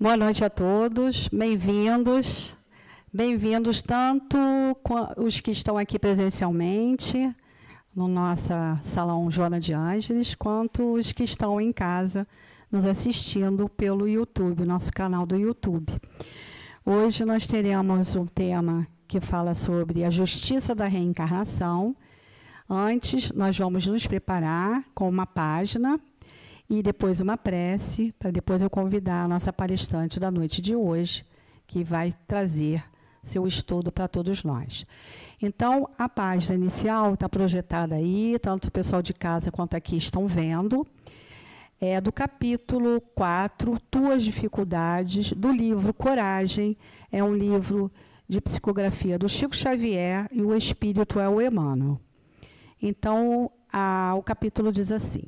Boa noite a todos, bem-vindos. Bem-vindos tanto os que estão aqui presencialmente, no nosso Salão Joana de Ângeles, quanto os que estão em casa, nos assistindo pelo YouTube, nosso canal do YouTube. Hoje nós teremos um tema que fala sobre a justiça da reencarnação. Antes, nós vamos nos preparar com uma página e depois uma prece, para depois eu convidar a nossa palestrante da noite de hoje, que vai trazer seu estudo para todos nós. Então, a página inicial está projetada aí, tanto o pessoal de casa quanto aqui estão vendo. É do capítulo 4, Tuas Dificuldades, do livro Coragem. É um livro de psicografia do Chico Xavier e o espírito é o Emmanuel. Então, o capítulo diz assim: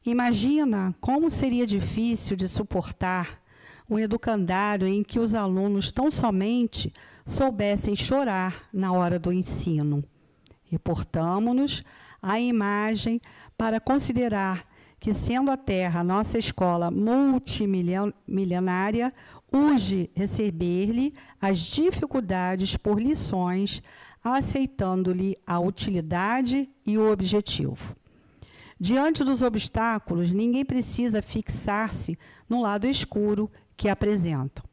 imagina como seria difícil de suportar um educandário em que os alunos tão somente soubessem chorar na hora do ensino. Reportamo-nos à imagem para considerar que, sendo a Terra nossa escola multimilenária, urge receber-lhe as dificuldades por lições, aceitando-lhe a utilidade e o objetivo. Diante dos obstáculos, ninguém precisa fixar-se no lado escuro que apresentam.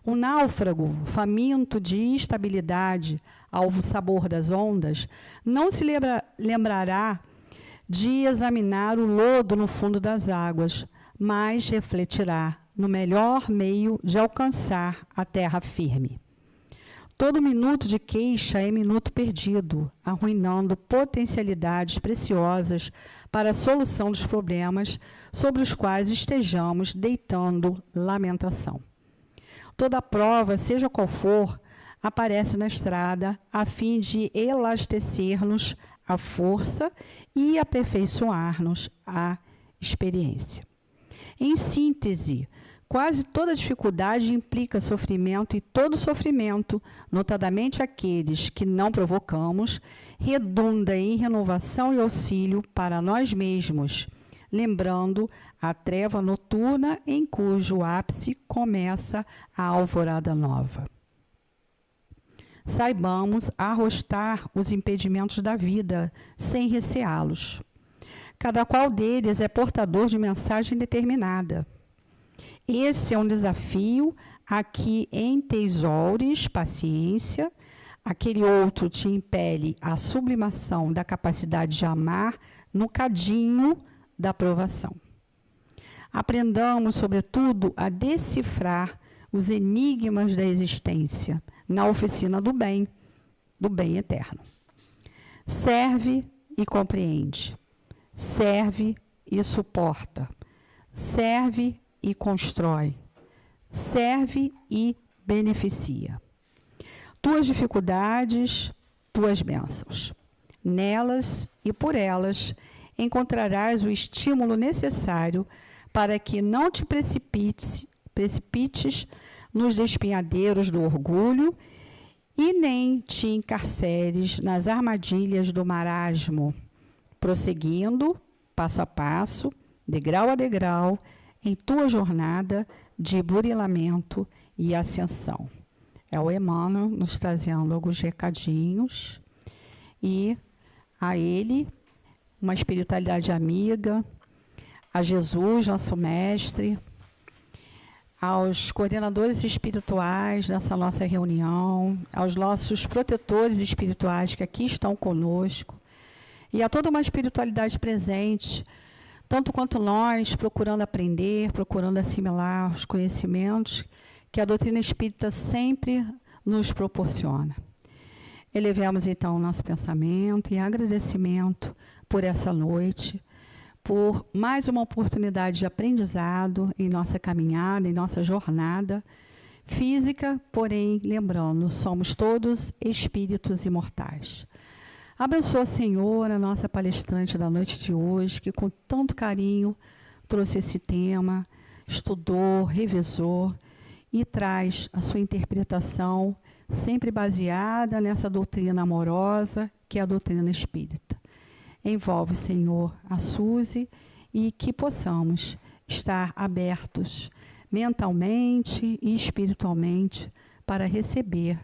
O náufrago, faminto de estabilidade ao sabor das ondas, não se lembrará de examinar o lodo no fundo das águas, mas refletirá no melhor meio de alcançar a terra firme. Todo minuto de queixa é minuto perdido, arruinando potencialidades preciosas para a solução dos problemas sobre os quais estejamos deitando lamentação. Toda prova, seja qual for, aparece na estrada a fim de elastecer-nos a força e aperfeiçoar-nos a experiência. Em síntese, quase toda dificuldade implica sofrimento e todo sofrimento, notadamente aqueles que não provocamos, redunda em renovação e auxílio para nós mesmos, lembrando a treva noturna em cujo ápice começa a alvorada nova. Saibamos arrostar os impedimentos da vida, sem receá-los. Cada qual deles é portador de mensagem determinada. Esse é um desafio a que entesoures paciência, aquele outro te impele à sublimação da capacidade de amar no cadinho da provação. Aprendamos, sobretudo, a decifrar os enigmas da existência na oficina do bem eterno. Serve e compreende, serve e suporta, serve e constrói, serve e beneficia. Tuas dificuldades, tuas bênçãos. Nelas e por elas encontrarás o estímulo necessário para que não te precipites nos despenhadeiros do orgulho e nem te encarceres nas armadilhas do marasmo, prosseguindo, passo a passo, degrau a degrau, em tua jornada de burilamento e ascensão. É o Emmanuel nos trazendo alguns recadinhos e a ele, uma espiritualidade amiga, a Jesus, nosso mestre, aos coordenadores espirituais dessa nossa reunião, aos nossos protetores espirituais que aqui estão conosco, e a toda uma espiritualidade presente, tanto quanto nós, procurando aprender, procurando assimilar os conhecimentos que a doutrina espírita sempre nos proporciona. Elevemos, então, o nosso pensamento e agradecimento por essa noite, por mais uma oportunidade de aprendizado em nossa caminhada, em nossa jornada física, porém, lembrando, somos todos espíritos imortais. Abençoa, Senhor, a nossa palestrante da noite de hoje, que com tanto carinho trouxe esse tema, estudou, revisou e traz a sua interpretação sempre baseada nessa doutrina amorosa, que é a doutrina espírita. Envolve, Senhor, a Suzy e que possamos estar abertos mentalmente e espiritualmente para receber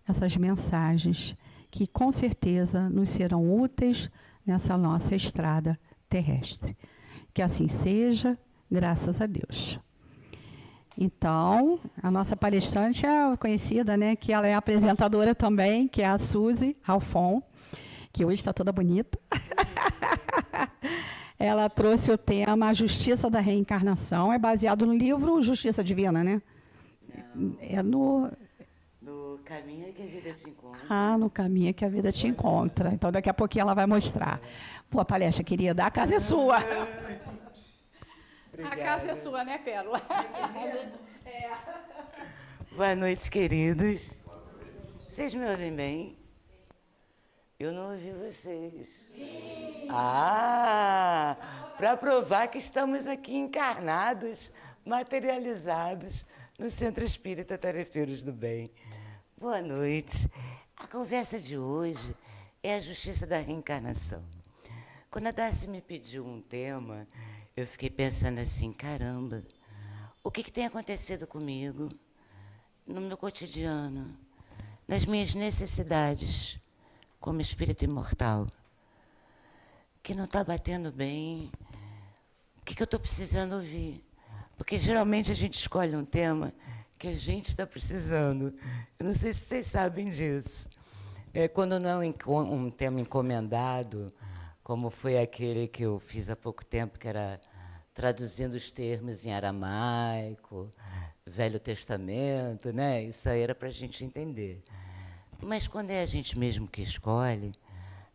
essas mensagens que com certeza nos serão úteis nessa nossa estrada terrestre. Que assim seja, graças a Deus. Então, a nossa palestrante é conhecida, né, que ela é apresentadora também, que é a Suzy Ralfon, que hoje está toda bonita. Ela trouxe o tema A Justiça da Reencarnação, é baseado no livro Justiça Divina, né? Não. É no Caminho que a vida te encontra. Ah, no caminho que a vida te encontra. Então, daqui a pouquinho ela vai mostrar. Boa palestra, querida. A casa é sua. Obrigado. A casa é sua, né, Pérola? Boa noite, queridos. Vocês me ouvem bem? Eu não ouvi vocês. Sim. Para provar que estamos aqui encarnados, materializados no Centro Espírita Tarefeiros do Bem. Boa noite. A conversa de hoje é a justiça da reencarnação. Quando a Darcy me pediu um tema, eu fiquei pensando assim, caramba, o que tem acontecido comigo no meu cotidiano, nas minhas necessidades como espírito imortal, que não está batendo bem, o que eu estou precisando ouvir? Porque geralmente a gente escolhe um tema que a gente está precisando. Eu não sei se vocês sabem disso. Quando não é um tema encomendado, como foi aquele que eu fiz há pouco tempo, que era traduzindo os termos em aramaico, Velho Testamento, né? Isso aí era para a gente entender. Mas quando é a gente mesmo que escolhe,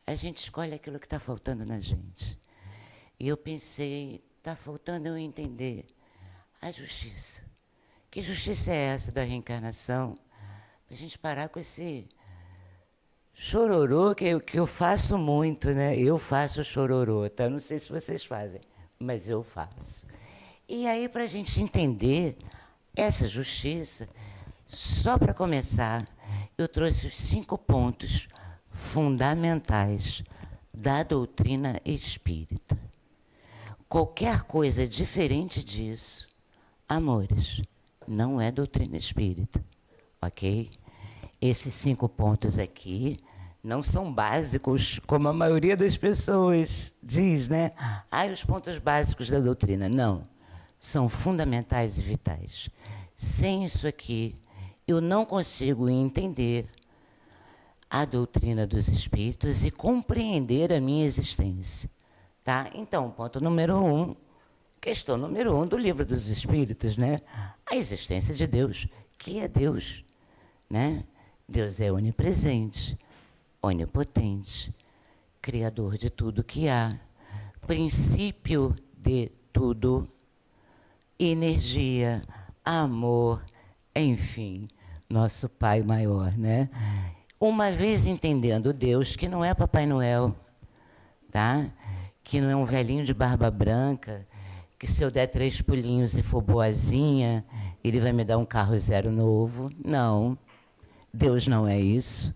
a gente escolhe aquilo que está faltando na gente. E eu pensei, está faltando eu entender a justiça. Que justiça é essa da reencarnação? Para a gente parar com esse chororô que eu faço muito, né? Eu faço chororô, tá? Não sei se vocês fazem, mas eu faço. E aí, para a gente entender essa justiça, só para começar, eu trouxe os 5 pontos fundamentais da doutrina espírita. Qualquer coisa diferente disso, amores, não é doutrina espírita, ok? Esses 5 pontos aqui não são básicos, como a maioria das pessoas diz, né? Os pontos básicos da doutrina. Não, são fundamentais e vitais. Sem isso aqui, eu não consigo entender a doutrina dos espíritos e compreender a minha existência. Tá? Então, ponto número 1, questão número 1 do Livro dos Espíritos, né? A existência de Deus. Que é Deus? Né? Deus é onipresente, onipotente, criador de tudo que há, princípio de tudo, energia, amor, enfim, nosso Pai maior, né? Uma vez entendendo Deus, que não é Papai Noel, tá? Que não é um velhinho de barba branca, que se eu der 3 pulinhos e for boazinha, ele vai me dar um carro 0 novo. Não, Deus não é isso.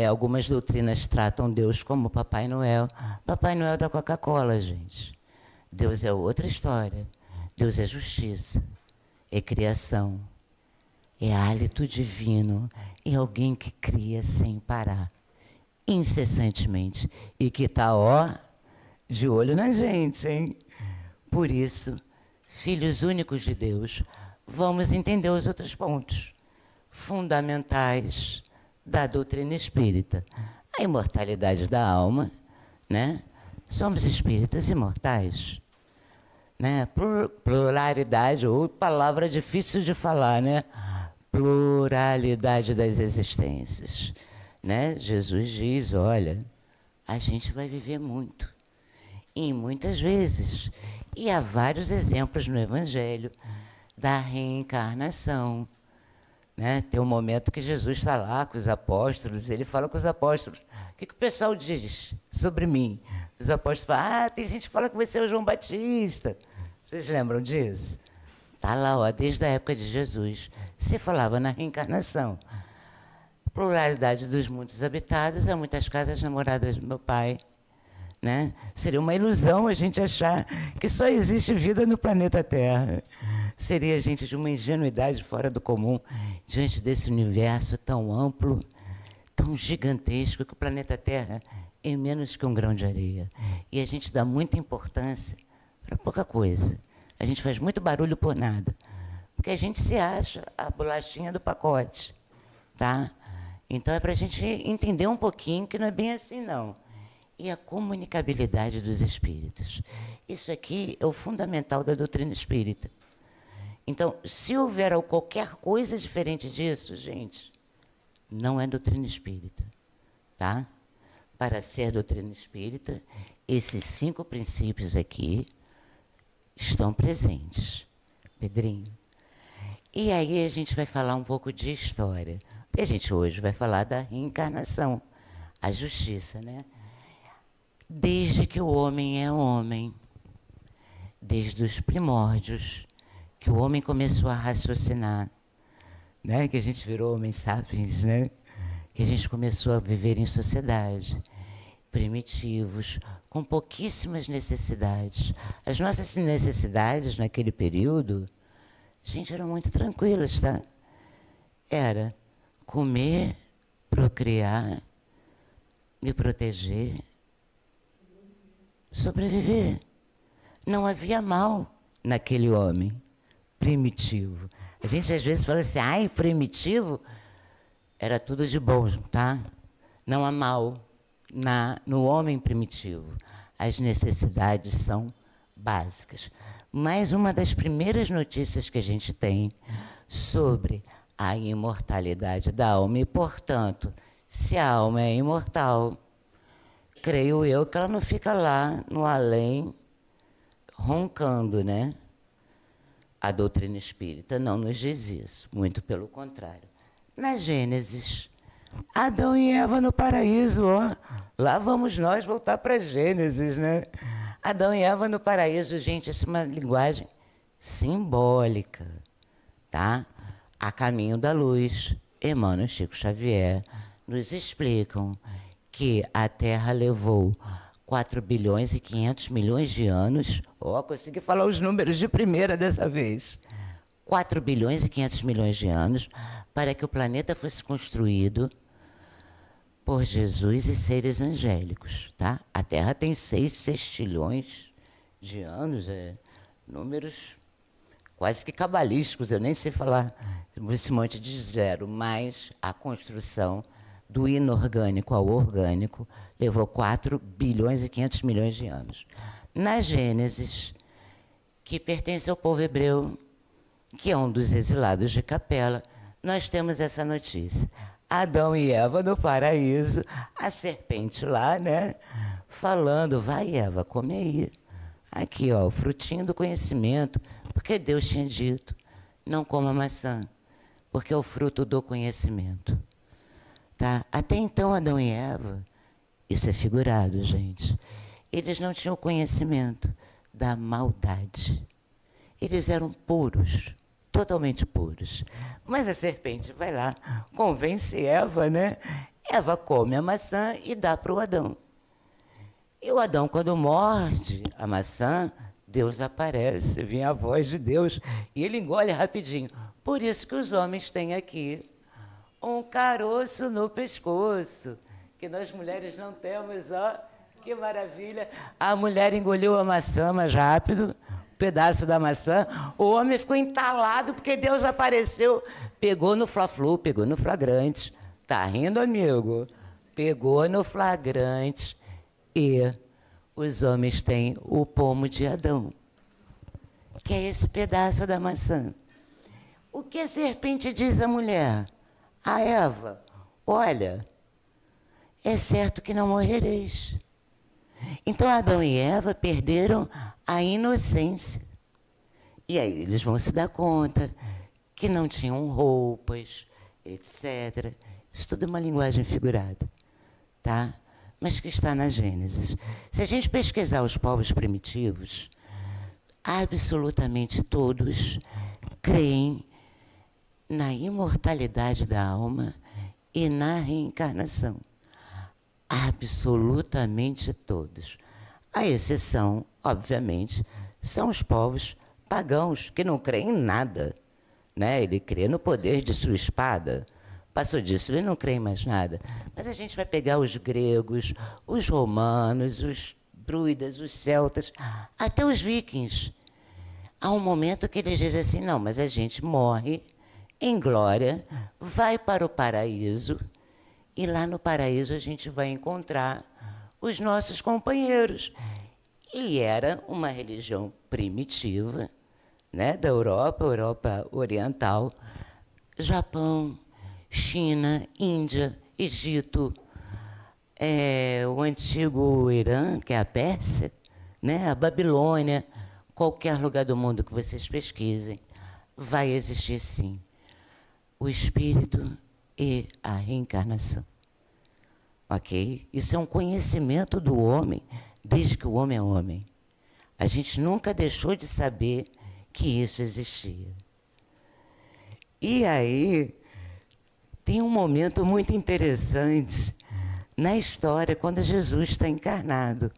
Algumas doutrinas tratam Deus como Papai Noel. Papai Noel da Coca-Cola, gente. Deus é outra história. Deus é justiça, é criação, é hálito divino, é alguém que cria sem parar, incessantemente, e que está, ó, de olho na gente, hein? Por isso, filhos únicos de Deus, vamos entender os outros pontos fundamentais da doutrina espírita. A imortalidade da alma, né? Somos espíritas imortais, né? Pluralidade, ou palavra difícil de falar, né? Pluralidade das existências, né? Jesus diz, olha, a gente vai viver muito, e muitas vezes. E há vários exemplos no Evangelho da reencarnação, né? Tem um momento que Jesus está lá com os apóstolos, ele fala com os apóstolos, o que o pessoal diz sobre mim? Os apóstolos falam, tem gente que fala que você é o João Batista. Vocês lembram disso? Está lá, ó, desde a época de Jesus. Se falava na reencarnação. Pluralidade dos mundos habitados, há muitas casas namoradas do meu pai. Né? Seria uma ilusão a gente achar que só existe vida no planeta Terra. Seria, gente, de uma ingenuidade fora do comum diante desse universo tão amplo, tão gigantesco, que o planeta Terra é menos que um grão de areia. E a gente dá muita importância para pouca coisa. A gente faz muito barulho por nada, porque a gente se acha a bolachinha do pacote, tá? Então é para a gente entender um pouquinho que não é bem assim, não. E a comunicabilidade dos espíritos. Isso aqui é o fundamental da doutrina espírita. Então, se houver qualquer coisa diferente disso, gente, não é doutrina espírita, tá? Para ser doutrina espírita, esses 5 princípios aqui estão presentes. Pedrinho. E aí a gente vai falar um pouco de história. E a gente hoje vai falar da reencarnação, a justiça, né? Desde que o homem é homem, desde os primórdios, que o homem começou a raciocinar, né? Que a gente virou homem sapiens, né? Que a gente começou a viver em sociedade, primitivos, com pouquíssimas necessidades. As nossas necessidades naquele período, gente, eram muito tranquilas, tá? Era comer, procriar, me proteger, sobreviver. Não havia mal naquele homem primitivo. A gente às vezes fala assim, ai, primitivo, era tudo de bom, tá? Não há mal no homem primitivo. As necessidades são básicas. Mas uma das primeiras notícias que a gente tem sobre a imortalidade da alma, e, portanto, se a alma é imortal, creio eu que ela não fica lá no além roncando, né? A doutrina espírita não nos diz isso, muito pelo contrário. Na Gênesis, Adão e Eva no paraíso, ó. Lá vamos nós voltar para Gênesis, né? Adão e Eva no paraíso, gente, essa é uma linguagem simbólica, tá? A caminho da luz, Emmanuel e Chico Xavier nos explicam que a Terra levou 4 bilhões e 500 milhões de anos, consegui falar os números de primeira dessa vez, 4 bilhões e 500 milhões de anos para que o planeta fosse construído por Jesus e seres angélicos, tá? A Terra tem 6 sextilhões de anos, números quase que cabalísticos, eu nem sei falar esse monte de zero, mas a construção do inorgânico ao orgânico levou 4 bilhões e 500 milhões de anos. Na Gênesis, que pertence ao povo hebreu, que é um dos exilados de Capela, nós temos essa notícia. Adão e Eva no paraíso, a serpente lá, né? Falando, vai Eva, come aí. Aqui, ó, o frutinho do conhecimento. Porque Deus tinha dito, não coma maçã, porque é o fruto do conhecimento. Tá? Até então, Adão e Eva, isso é figurado, gente, eles não tinham conhecimento da maldade. Eles eram puros, totalmente puros. Mas a serpente vai lá, convence Eva, né? Eva come a maçã e dá para o Adão. E o Adão, quando morde a maçã, Deus aparece, vem a voz de Deus, e ele engole rapidinho. Por isso que os homens têm aqui um caroço no pescoço, que nós mulheres não temos, ó, que maravilha. A mulher engoliu a maçã mais rápido, um pedaço da maçã, o homem ficou entalado porque Deus apareceu, pegou no fla-flu, pegou no flagrante. Tá rindo, amigo? Pegou no flagrante e os homens têm o pomo de Adão, que é esse pedaço da maçã. O que a serpente diz à mulher? A Eva, olha, é certo que não morrereis. Então Adão e Eva perderam a inocência. E aí eles vão se dar conta que não tinham roupas, etc. Isso tudo é uma linguagem figurada, tá? Mas que está na Gênesis. Se a gente pesquisar os povos primitivos, absolutamente todos creem na imortalidade da alma e na reencarnação. Absolutamente todos. A exceção, obviamente, são os povos pagãos, que não creem em nada, né? Ele crê no poder de sua espada. Passou disso, ele não crê em mais nada. Mas a gente vai pegar os gregos, os romanos, os druidas, os celtas, até os vikings. Há um momento que eles dizem assim, não, mas a gente morre em glória, vai para o paraíso, e lá no paraíso a gente vai encontrar os nossos companheiros. E era uma religião primitiva, né, da Europa Oriental, Japão, China, Índia, Egito, o antigo Irã, que é a Pérsia, né, a Babilônia, qualquer lugar do mundo que vocês pesquisem, vai existir sim o espírito e a reencarnação. Ok? Isso é um conhecimento do homem desde que o homem é homem. A gente nunca deixou de saber que isso existia. E aí, tem um momento muito interessante na história, quando Jesus está encarnado,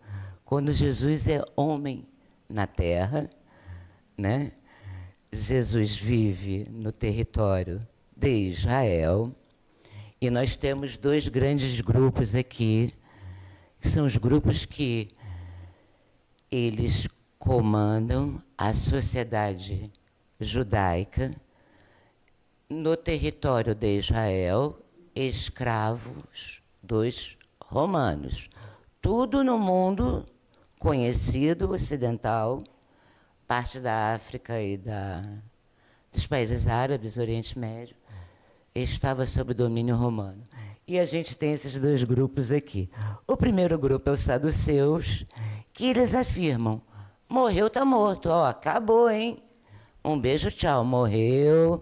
quando Jesus é homem na Terra, né? Jesus vive no território de Israel, e nós temos dois grandes grupos aqui, que são os grupos que eles comandam a sociedade judaica no território de Israel, escravos dos romanos. Tudo no mundo conhecido, ocidental, parte da África e dos países árabes, Oriente Médio, estava sob domínio romano. E a gente tem esses dois grupos aqui. O primeiro grupo é os saduceus, que eles afirmam, morreu, está morto, ó, acabou, hein? Um beijo, tchau, morreu,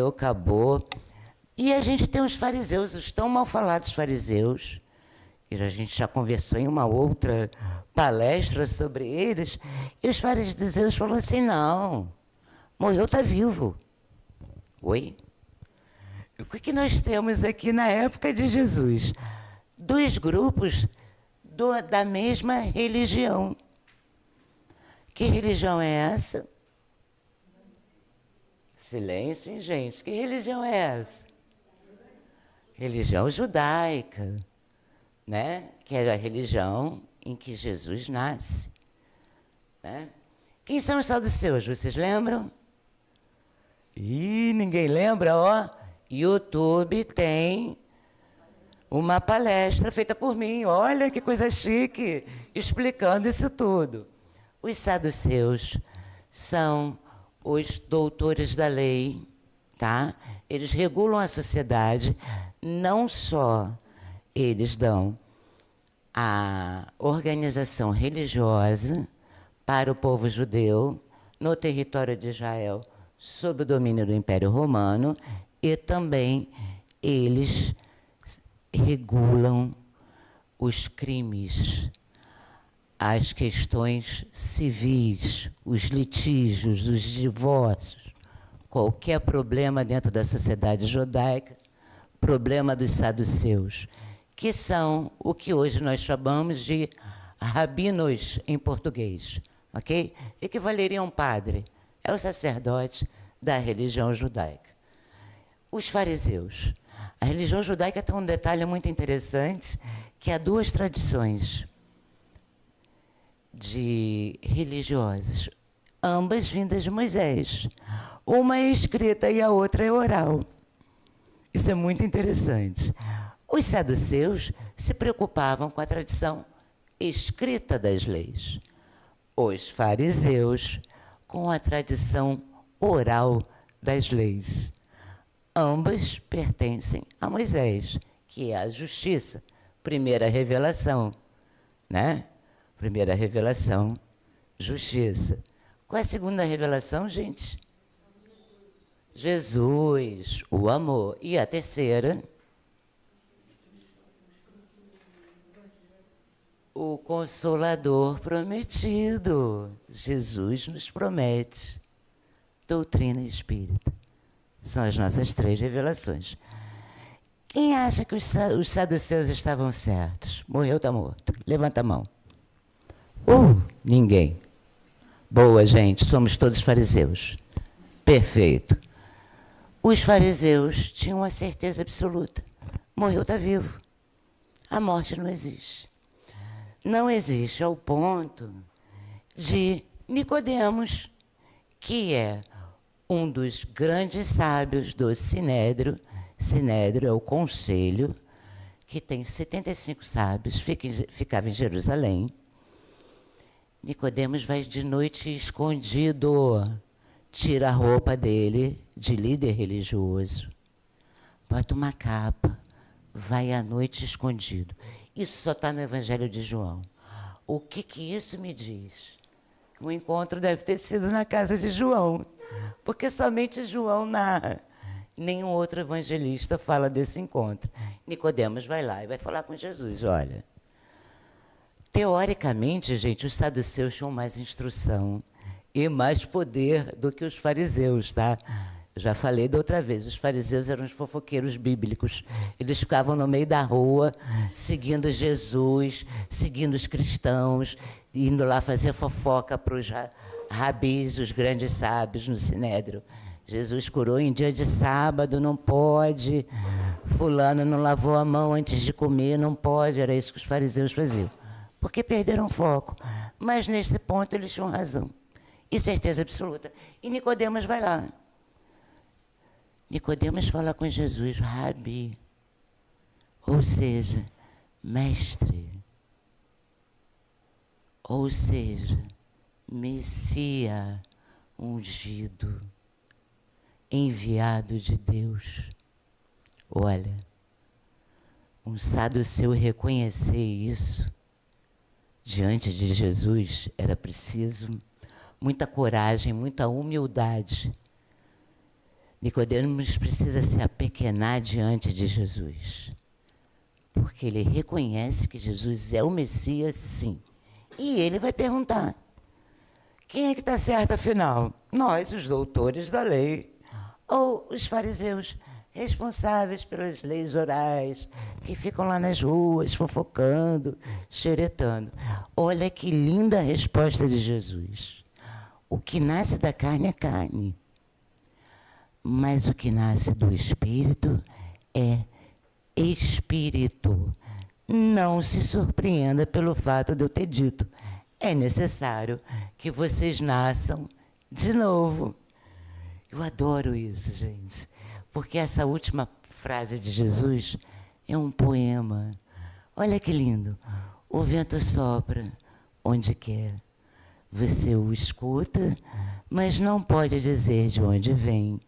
acabou. E a gente tem os fariseus, os tão mal falados fariseus, que a gente já conversou em uma outra palestra sobre eles, e os fariseus falam assim, não, morreu, está vivo. Oi? O que nós temos aqui na época de Jesus? Dois grupos da mesma religião. Que religião é essa? Silêncio, hein, gente? Que religião é essa? Religião judaica, né? Que é a religião em que Jesus nasce. Né? Quem são os saduceus? Vocês lembram? Ih, ninguém lembra, ó. YouTube tem uma palestra feita por mim, olha que coisa chique, explicando isso tudo. Os saduceus são os doutores da lei, tá? Eles regulam a sociedade, não só eles dão a organização religiosa para o povo judeu, no território de Israel, sob o domínio do Império Romano, e também eles regulam os crimes, as questões civis, os litígios, os divórcios, qualquer problema dentro da sociedade judaica, problema dos saduceus, que são o que hoje nós chamamos de rabinos em português, ok? Equivaleria a um padre, é o sacerdote da religião judaica. Os fariseus. A religião judaica tem um detalhe muito interessante, que há duas tradições de religiosas, ambas vindas de Moisés. Uma é escrita e a outra é oral. Isso é muito interessante. Os saduceus se preocupavam com a tradição escrita das leis. Os fariseus com a tradição oral das leis. Ambas pertencem a Moisés, que é a justiça, primeira revelação, né? Primeira revelação, justiça. Qual é a segunda revelação, gente? Jesus, o amor. E a terceira? O Consolador prometido. Jesus nos promete. Doutrina espírita. São as nossas 3 revelações. Quem acha que os saduceus estavam certos? Morreu, está morto. Levanta a mão. Ninguém. Boa, gente, somos todos fariseus. Perfeito. Os fariseus tinham uma certeza absoluta. Morreu, está vivo. A morte não existe. Não existe ao ponto de Nicodemos, que é um dos grandes sábios do Sinédrio. Sinédrio é o conselho, que tem 75 sábios, ficava em Jerusalém. Nicodemos vai de noite escondido, tira a roupa dele de líder religioso, bota uma capa, vai à noite escondido. Isso só está no Evangelho de João. O que isso me diz? O encontro deve ter sido na casa de João, porque somente João narra. Nenhum outro evangelista fala desse encontro. Nicodemos vai lá e vai falar com Jesus, olha, teoricamente, gente, os saduceus tinham mais instrução e mais poder do que os fariseus, tá? Já falei da outra vez, os fariseus eram os fofoqueiros bíblicos. Eles ficavam no meio da rua, seguindo Jesus, seguindo os cristãos, indo lá fazer fofoca para os rabis, os grandes sábios no Sinédrio. Jesus curou em dia de sábado, não pode. Fulano não lavou a mão antes de comer, não pode. Era isso que os fariseus faziam. Porque perderam foco. Mas, nesse ponto, eles tinham razão. E certeza absoluta. E Nicodemos vai lá. Nicodemos fala com Jesus, Rabi, ou seja, mestre, ou seja, Messias ungido, enviado de Deus. Olha, um saduceu reconhecer isso diante de Jesus era preciso muita coragem, muita humildade. Nicodemos precisa se apequenar diante de Jesus, porque ele reconhece que Jesus é o Messias, sim. E ele vai perguntar, quem é que está certo afinal? Nós, os doutores da lei, ou os fariseus, responsáveis pelas leis orais, que ficam lá nas ruas, fofocando, xeretando. Olha que linda a resposta de Jesus. O que nasce da carne é carne. Mas o que nasce do Espírito é Espírito. Não se surpreenda pelo fato de eu ter dito. É necessário que vocês nasçam de novo. Eu adoro isso, gente. Porque essa última frase de Jesus é um poema. Olha que lindo. O vento sopra onde quer. Você o escuta, mas não pode dizer de onde vem,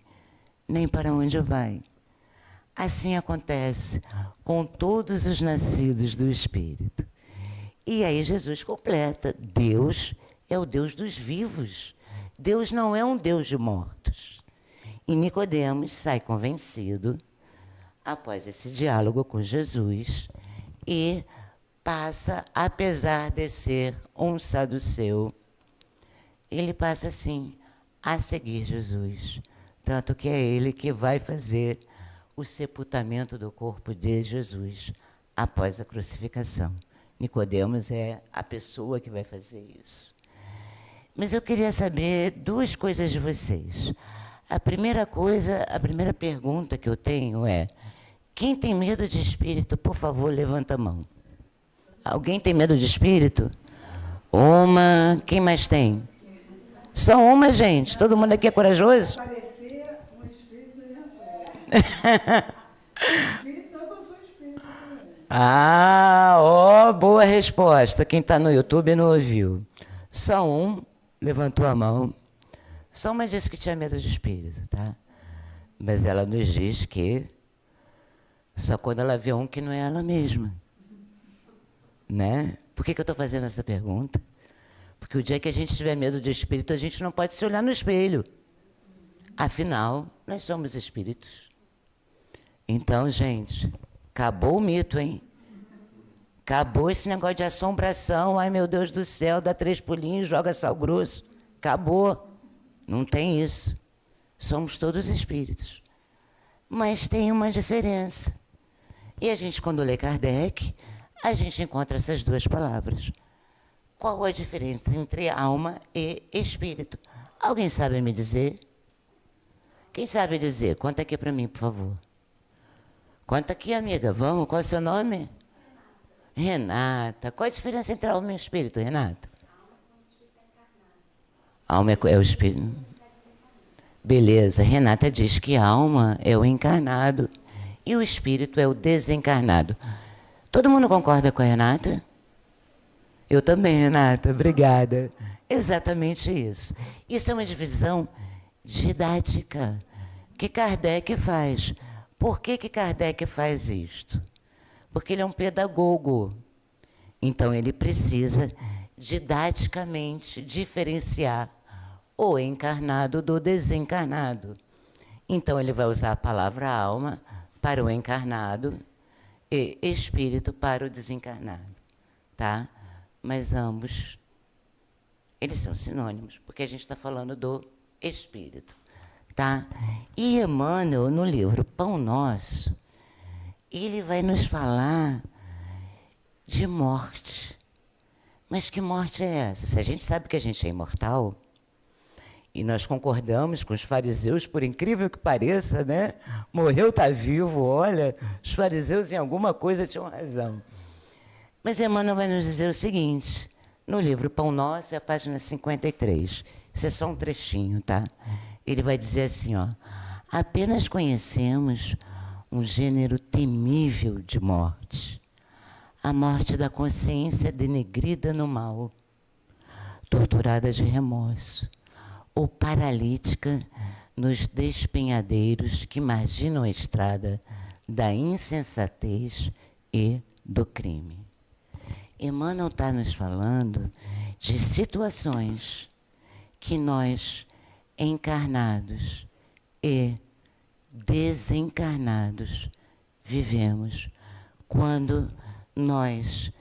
nem para onde vai. Assim acontece com todos os nascidos do Espírito. E aí Jesus completa, Deus é o Deus dos vivos. Deus não é um Deus de mortos. E Nicodemos sai convencido, após esse diálogo com Jesus, e passa, apesar de ser um saduceu, ele passa, assim, a seguir Jesus. Tanto que é ele que vai fazer o sepultamento do corpo de Jesus após a crucificação. Nicodemos é a pessoa que vai fazer isso. Mas eu queria saber duas coisas de vocês. A primeira pergunta que eu tenho é: quem tem medo de espírito, por favor, levanta a mão. Alguém tem medo de espírito? Uma. Quem mais tem? Só uma, gente. Todo mundo aqui é corajoso? Parecer um espírito espírito não sou espírito também. Boa resposta. Quem está no YouTube não ouviu. Só um levantou a mão. Só uma disse que tinha medo de espírito, tá? Mas ela nos diz que só quando ela vê um que não é ela mesma. Né? Por que eu estou fazendo essa pergunta? Porque o dia que a gente tiver medo de espírito, a gente não pode se olhar no espelho. Afinal, nós somos espíritos. Então, gente, acabou o mito, hein? Acabou esse negócio de assombração. Ai, meu Deus do céu, dá 3 pulinhos, joga sal grosso. Acabou. Não tem isso. Somos todos espíritos. Mas tem uma diferença. E a gente, quando lê Kardec, a gente encontra essas duas palavras. Qual a diferença entre alma e espírito? Alguém sabe me dizer? Quem sabe dizer? Conta aqui para mim, por favor. Conta aqui, amiga. Vamos, qual é o seu nome? Renata. Qual a diferença entre alma e espírito, Renata? Alma é o espírito. Beleza. Renata diz que a alma é o encarnado e o espírito é o desencarnado. Todo mundo concorda com a Renata? Eu também, Renata. Obrigada. Exatamente isso. Isso é uma divisão didática que Kardec faz. Por que Kardec faz isto? Porque ele é um pedagogo. Então, ele precisa didaticamente diferenciar o encarnado do desencarnado. Então, ele vai usar a palavra alma para o encarnado e espírito para o desencarnado. Tá? Mas ambos, eles são sinônimos, porque a gente está falando do espírito. Tá? E Emmanuel, no livro Pão Nosso, ele vai nos falar de morte. Mas que morte é essa? Se a gente sabe que a gente é imortal, e nós concordamos com os fariseus, por incrível que pareça, né? Morreu, está vivo, olha, os fariseus em alguma coisa tinham razão. Mas Emmanuel vai nos dizer o seguinte, no livro Pão Nosso, é a página 53, isso é só um trechinho, tá? Ele vai dizer assim, ó, apenas conhecemos um gênero temível de morte, a morte da consciência denegrida no mal, torturada de remorso, ou paralítica nos despenhadeiros que marginam a estrada da insensatez e do crime. Emmanuel está nos falando de situações que nós, encarnados e desencarnados, vivemos quando nós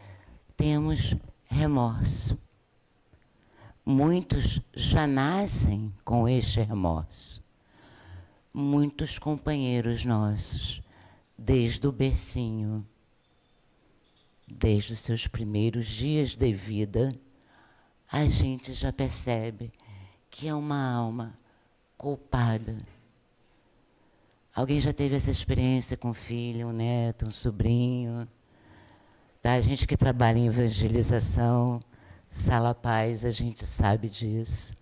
temos remorso. Muitos já nascem com este remorso. Muitos companheiros nossos, desde o bercinho, desde os seus primeiros dias de vida, a gente já percebe que é uma alma culpada. Alguém já teve essa experiência com um filho, um neto, um sobrinho? A gente que trabalha em evangelização, Sala Paz, a gente sabe disso.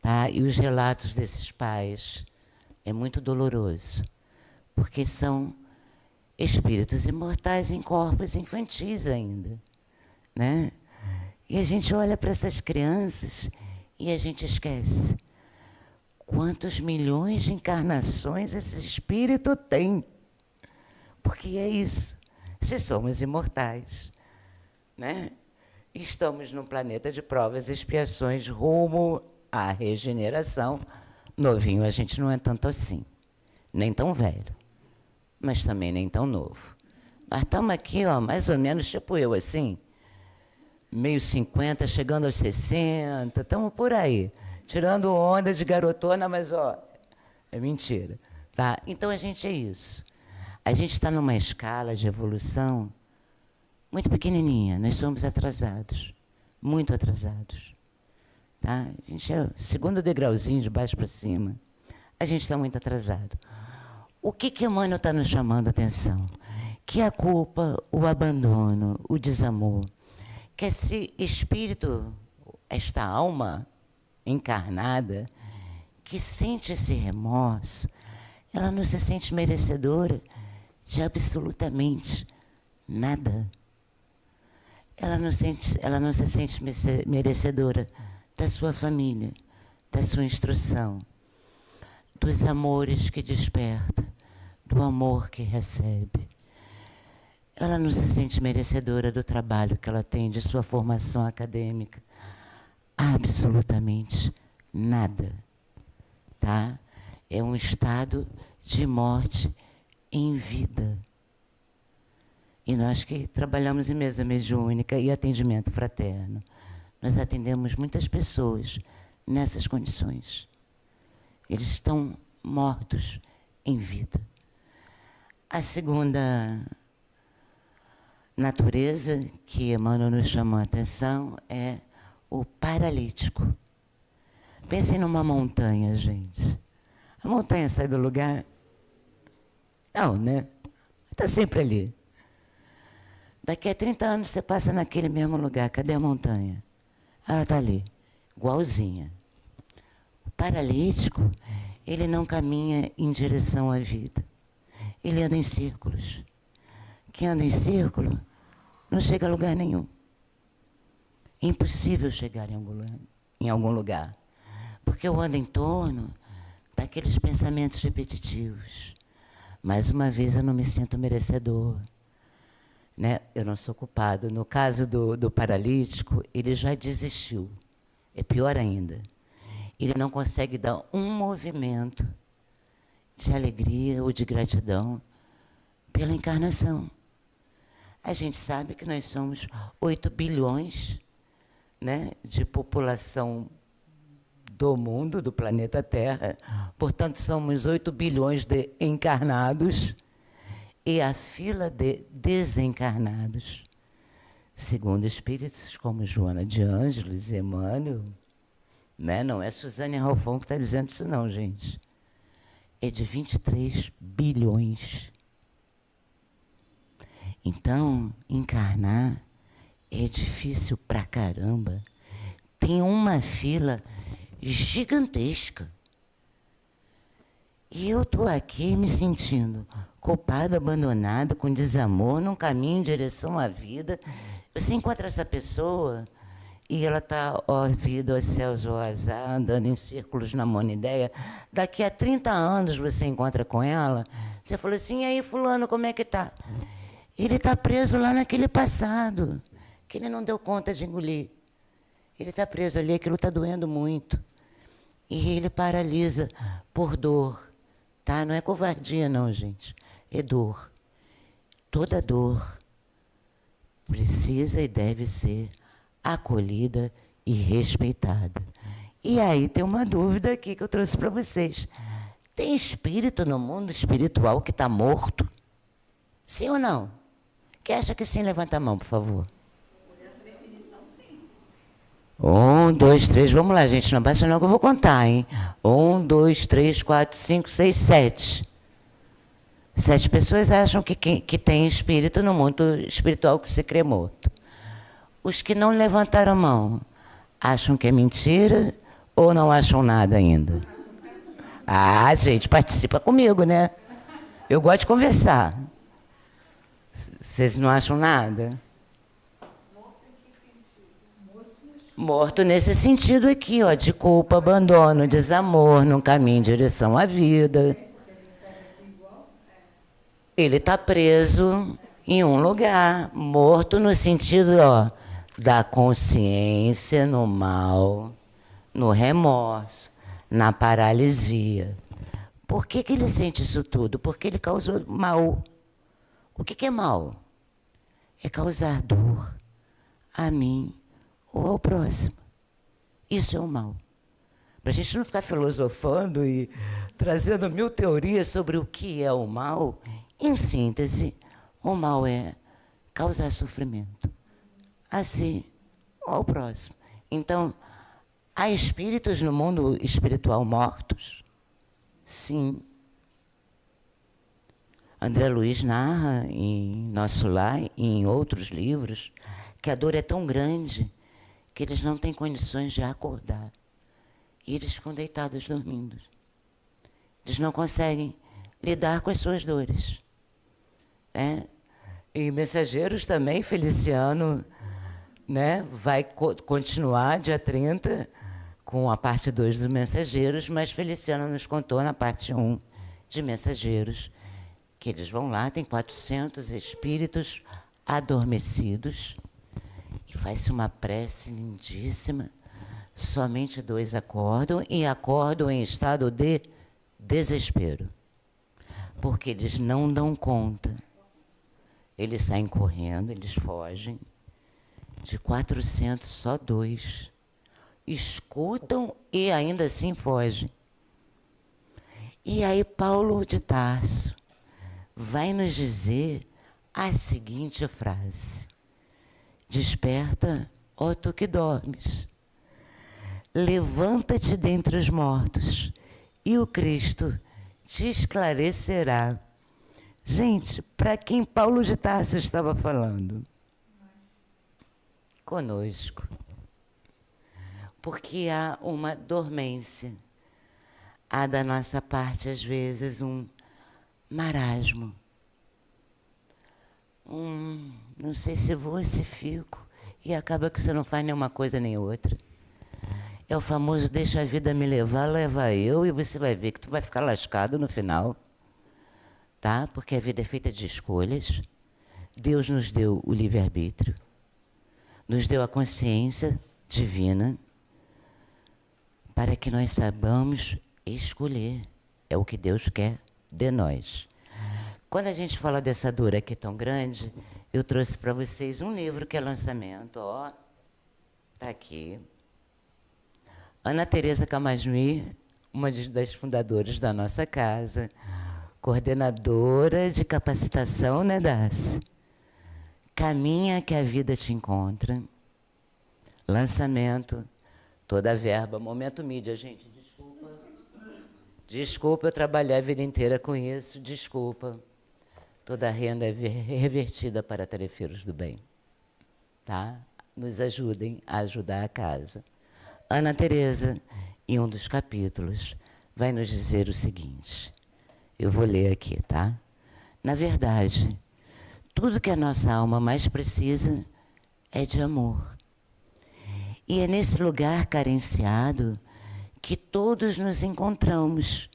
Tá? E os relatos desses pais é muito doloroso, porque são espíritos imortais em corpos infantis ainda. Né? E a gente olha para essas crianças e a gente esquece quantos milhões de encarnações esse espírito tem. Porque é isso. Se somos imortais, né? Estamos num planeta de provas e expiações rumo a regeneração. Novinho a gente não é tanto assim, nem tão velho, mas também nem tão novo. Nós estamos aqui, ó, mais ou menos tipo eu, assim, meio 50, chegando aos 60, estamos por aí, tirando onda de garotona, mas, ó, é mentira. Tá? Então, a gente é isso. A gente está numa escala de evolução muito pequenininha. Nós somos atrasados, muito atrasados. Tá? A gente é o segundo degrauzinho, de baixo para cima. A gente está muito atrasado. O que Emmanuel está nos chamando a atenção? Que a culpa, o abandono, o desamor, que esse espírito, esta alma encarnada, que sente esse remorso, ela não se sente merecedora de absolutamente nada. Ela não se sente merecedora da sua família, da sua instrução, dos amores que desperta, do amor que recebe. Ela não se sente merecedora do trabalho que ela tem, de sua formação acadêmica. Absolutamente nada. Tá? É um estado de morte em vida. E nós que trabalhamos em mesa mediúnica e atendimento fraterno, nós atendemos muitas pessoas nessas condições. Eles estão mortos em vida. A segunda natureza que Emmanuel nos chamou a atenção é o paralítico. Pensem numa montanha, gente. A montanha sai do lugar? Não, né? Está sempre ali. Daqui a 30 anos você passa naquele mesmo lugar. Cadê a montanha? Ela está ali, igualzinha. O paralítico, ele não caminha em direção à vida. Ele anda em círculos. Quem anda em círculo não chega a lugar nenhum. É impossível chegar em algum lugar. Porque eu ando em torno daqueles pensamentos repetitivos. Mais uma vez, eu não me sinto merecedor. Né? Eu não sou culpado. No caso do paralítico, ele já desistiu. É pior ainda. Ele não consegue dar um movimento de alegria ou de gratidão pela encarnação. A gente sabe que nós somos 8 bilhões, né, de população do mundo, do planeta Terra. Portanto, somos 8 bilhões de encarnados e a fila de desencarnados. Segundo espíritos como Joana de Ângeles, Emmanuel, né? Não é Suzane Ralfon que está dizendo isso não, gente. É de 23 bilhões. Então, encarnar é difícil pra caramba. Tem uma fila gigantesca. E eu estou aqui me sentindo culpada, abandonada, com desamor, num caminho em direção à vida. Você encontra essa pessoa e ela está, ó vida, ó céus, ó azar, andando em círculos na monoideia. Daqui a 30 anos você encontra com ela, você fala assim, e aí fulano, como é que está? Ele está preso lá naquele passado, que ele não deu conta de engolir. Ele está preso ali, aquilo está doendo muito. E ele paralisa por dor. Tá? Não é covardia, não, gente. É dor. Toda dor precisa e deve ser acolhida e respeitada. E aí tem uma dúvida aqui que eu trouxe para vocês. Tem espírito no mundo espiritual que está morto? Sim ou não? Quem acha que sim, levanta a mão, por favor. Por essa definição, sim. 1, 2, 3, vamos lá, gente, não basta não que eu vou contar, hein? 1, 2, 3, 4, 5, 6, 7. 7 pessoas acham que tem espírito no mundo espiritual que se crê morto. Os que não levantaram a mão, acham que é mentira ou não acham nada ainda? Ah, gente, participa comigo, né? Eu gosto de conversar. Vocês não acham nada? Morto nesse sentido aqui, ó, de culpa, abandono, desamor, num caminho em direção à vida. Ele está preso em um lugar, morto no sentido, ó, da consciência no mal, no remorso, na paralisia. Por que que ele sente isso tudo? Porque ele causou mal. O que que é mal? É causar dor a mim ou ao próximo. Isso é o mal. Para a gente não ficar filosofando e trazendo 1000 teorias sobre o que é o mal, em síntese, o mal é causar sofrimento a si ou ao próximo. Então, há espíritos no mundo espiritual mortos? Sim. André Luiz narra em Nosso Lar e em outros livros que a dor é tão grande que eles não têm condições de acordar. E eles ficam deitados dormindo. Eles não conseguem lidar com as suas dores. E Mensageiros também, Feliciano, né, vai continuar dia 30 com a parte 2 dos Mensageiros, mas Feliciano nos contou na parte 1 de Mensageiros que eles vão lá, tem 400 espíritos adormecidos e faz-se uma prece lindíssima. Somente 2 acordam e acordam em estado de desespero, porque eles não dão conta. Eles saem correndo, eles fogem. De 400, só 2 escutam e ainda assim fogem. E aí Paulo de Tarso vai nos dizer a seguinte frase: desperta, ó tu que dormes, levanta-te dentre os mortos e o Cristo te esclarecerá. Gente, para quem Paulo de Tarso estava falando? Conosco. Porque há uma dormência. Há da nossa parte, às vezes, um marasmo. Não sei se vou ou se fico. E acaba que você não faz nenhuma coisa nem outra. É o famoso deixa a vida me levar, leva eu, e você vai ver que tu vai ficar lascado no final. Tá? Porque a vida é feita de escolhas. Deus nos deu o livre-arbítrio. Nos deu a consciência divina para que nós saibamos escolher. É o que Deus quer de nós. Quando a gente fala dessa dor aqui tão grande, eu trouxe para vocês um livro que é lançamento. Ó, tá aqui. Ana Teresa Camasmi, uma das fundadoras da nossa casa, coordenadora de capacitação, né, Darcy? Caminha que a vida te encontra. Lançamento, toda a verba. Momento mídia, gente, desculpa. Desculpa, eu trabalhei a vida inteira com isso, desculpa. Toda a renda é revertida para tarefeiros do bem. Tá? Nos ajudem a ajudar a casa. Ana Teresa, em um dos capítulos, vai nos dizer o seguinte. Eu vou ler aqui, tá? Na verdade, tudo que a nossa alma mais precisa é de amor. E é nesse lugar carenciado que todos nos encontramos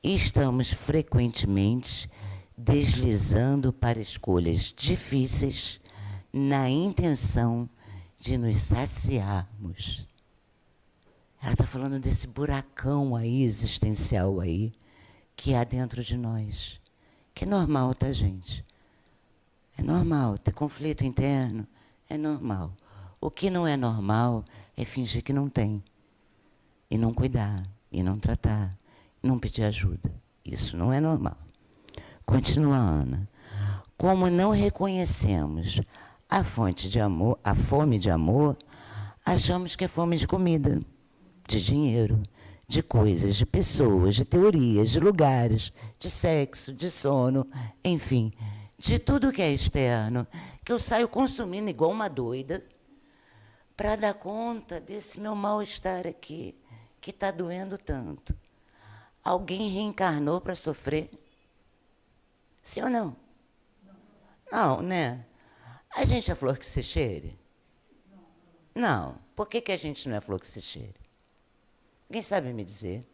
e estamos frequentemente deslizando para escolhas difíceis na intenção de nos saciarmos. Ela está falando desse buracão aí, existencial aí, que há dentro de nós. Que é normal, tá, gente? É normal. Ter conflito interno é normal. O que não é normal é fingir que não tem. E não cuidar, e não tratar, e não pedir ajuda. Isso não é normal. Continua Ana. Como não reconhecemos a fonte de amor, a fome de amor, achamos que é fome de comida, de dinheiro, de coisas, de pessoas, de teorias, de lugares, de sexo, de sono, enfim, de tudo que é externo, que eu saio consumindo igual uma doida para dar conta desse meu mal-estar aqui, que está doendo tanto. Alguém reencarnou para sofrer? Sim ou não? Não, né? A gente é flor que se cheire? Não. Por que a gente não é flor que se cheire? Alguém sabe me dizer?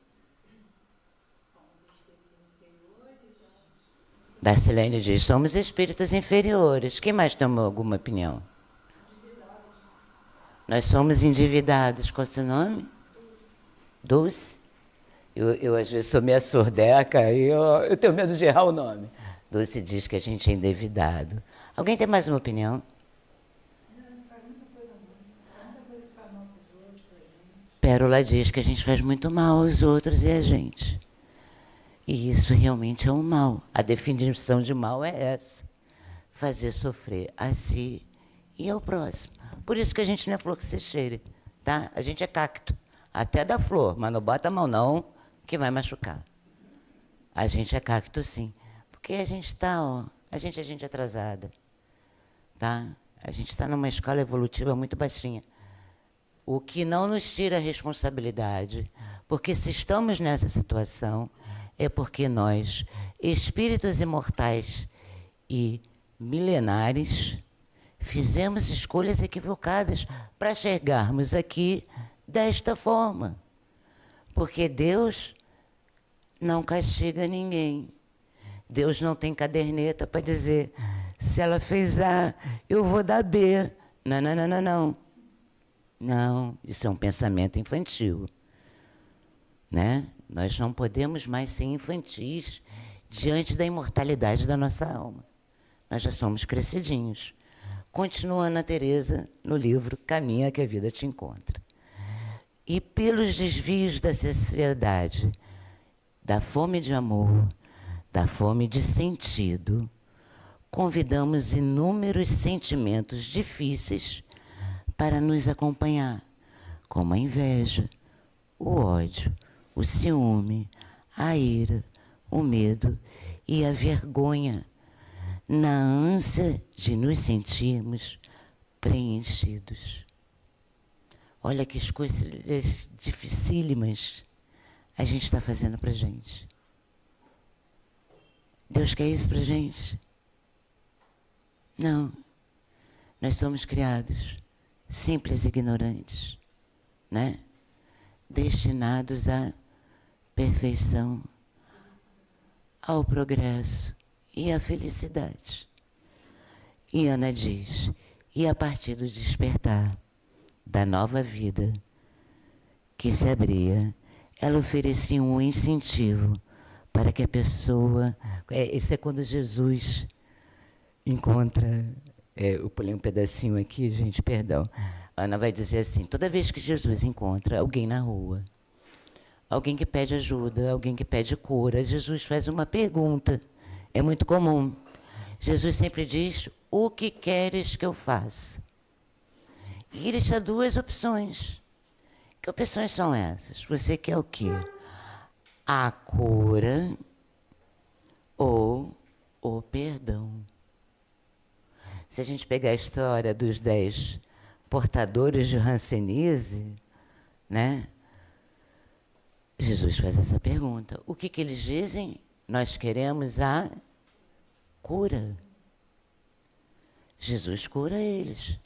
Darcilene diz, somos espíritos inferiores. Quem mais tem alguma opinião? Nós somos endividados. Qual é o seu nome? Dulce? Eu às vezes sou meia surdeca e eu tenho medo de errar o nome. Dulce diz que a gente é endividado. Alguém tem mais uma opinião? Pérola diz que a gente faz muito mal aos outros e a gente. E isso realmente é um mal. A definição de mal é essa. Fazer sofrer a si e ao próximo. Por isso que a gente não é flor que se cheire, tá? A gente é cacto. Até da flor, mas não bota a mão não, que vai machucar. A gente é cacto sim. Porque a gente está, a gente é gente atrasada. Tá? A gente está numa escala evolutiva muito baixinha. O que não nos tira a responsabilidade, porque se estamos nessa situação, é porque nós, espíritos imortais e milenares, fizemos escolhas equivocadas para chegarmos aqui desta forma. Porque Deus não castiga ninguém. Deus não tem caderneta para dizer, se ela fez A, eu vou dar B. Não, não, não, não, não. Não, isso é um pensamento infantil. Né? Nós não podemos mais ser infantis diante da imortalidade da nossa alma. Nós já somos crescidinhos. Continua Ana Teresa no livro Caminha que a Vida Te Encontra. E pelos desvios da sociedade, da fome de amor, da fome de sentido, convidamos inúmeros sentimentos difíceis para nos acompanhar, como a inveja, o ódio, o ciúme, a ira, o medo e a vergonha, na ânsia de nos sentirmos preenchidos. Olha que coisas dificílimas a gente está fazendo para a gente. Deus quer isso para a gente? Não. Nós somos criados simples e ignorantes, né? Destinados à perfeição, ao progresso e à felicidade. E Ana diz, e a partir do despertar da nova vida que se abria, ela oferecia um incentivo para que a pessoa... Isso é quando Jesus encontra... eu pulei um pedacinho aqui, gente, perdão. Ana vai dizer assim, toda vez que Jesus encontra alguém na rua, alguém que pede ajuda, alguém que pede cura, Jesus faz uma pergunta. É muito comum. Jesus sempre diz, o que queres que eu faça? E ele dá duas opções. Que opções são essas? Você quer o quê? A cura ou o perdão? Se a gente pegar a história dos 10 portadores de hanseníase, né? Jesus faz essa pergunta. O que eles dizem? Nós queremos a cura. Jesus cura eles.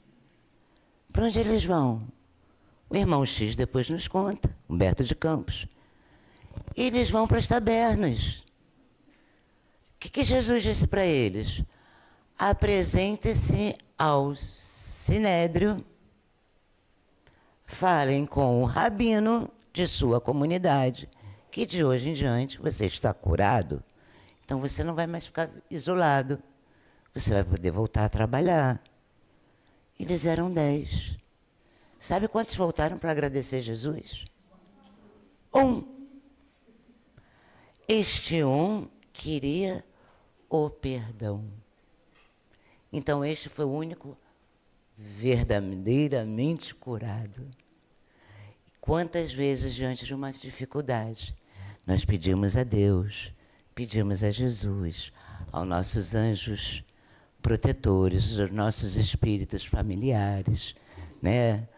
Para onde eles vão? O irmão X depois nos conta, Humberto de Campos. Eles vão para as tabernas. O que Jesus disse para eles? Apresente-se ao sinédrio, falem com o rabino de sua comunidade, que de hoje em diante você está curado, então você não vai mais ficar isolado, você vai poder voltar a trabalhar. Eles eram 10. Sabe quantos voltaram para agradecer Jesus? 1. Este 1 queria o perdão. Então este foi o único verdadeiramente curado. Quantas vezes, diante de uma dificuldade, nós pedimos a Deus, pedimos a Jesus, aos nossos anjos protetores, aos nossos espíritos familiares, né?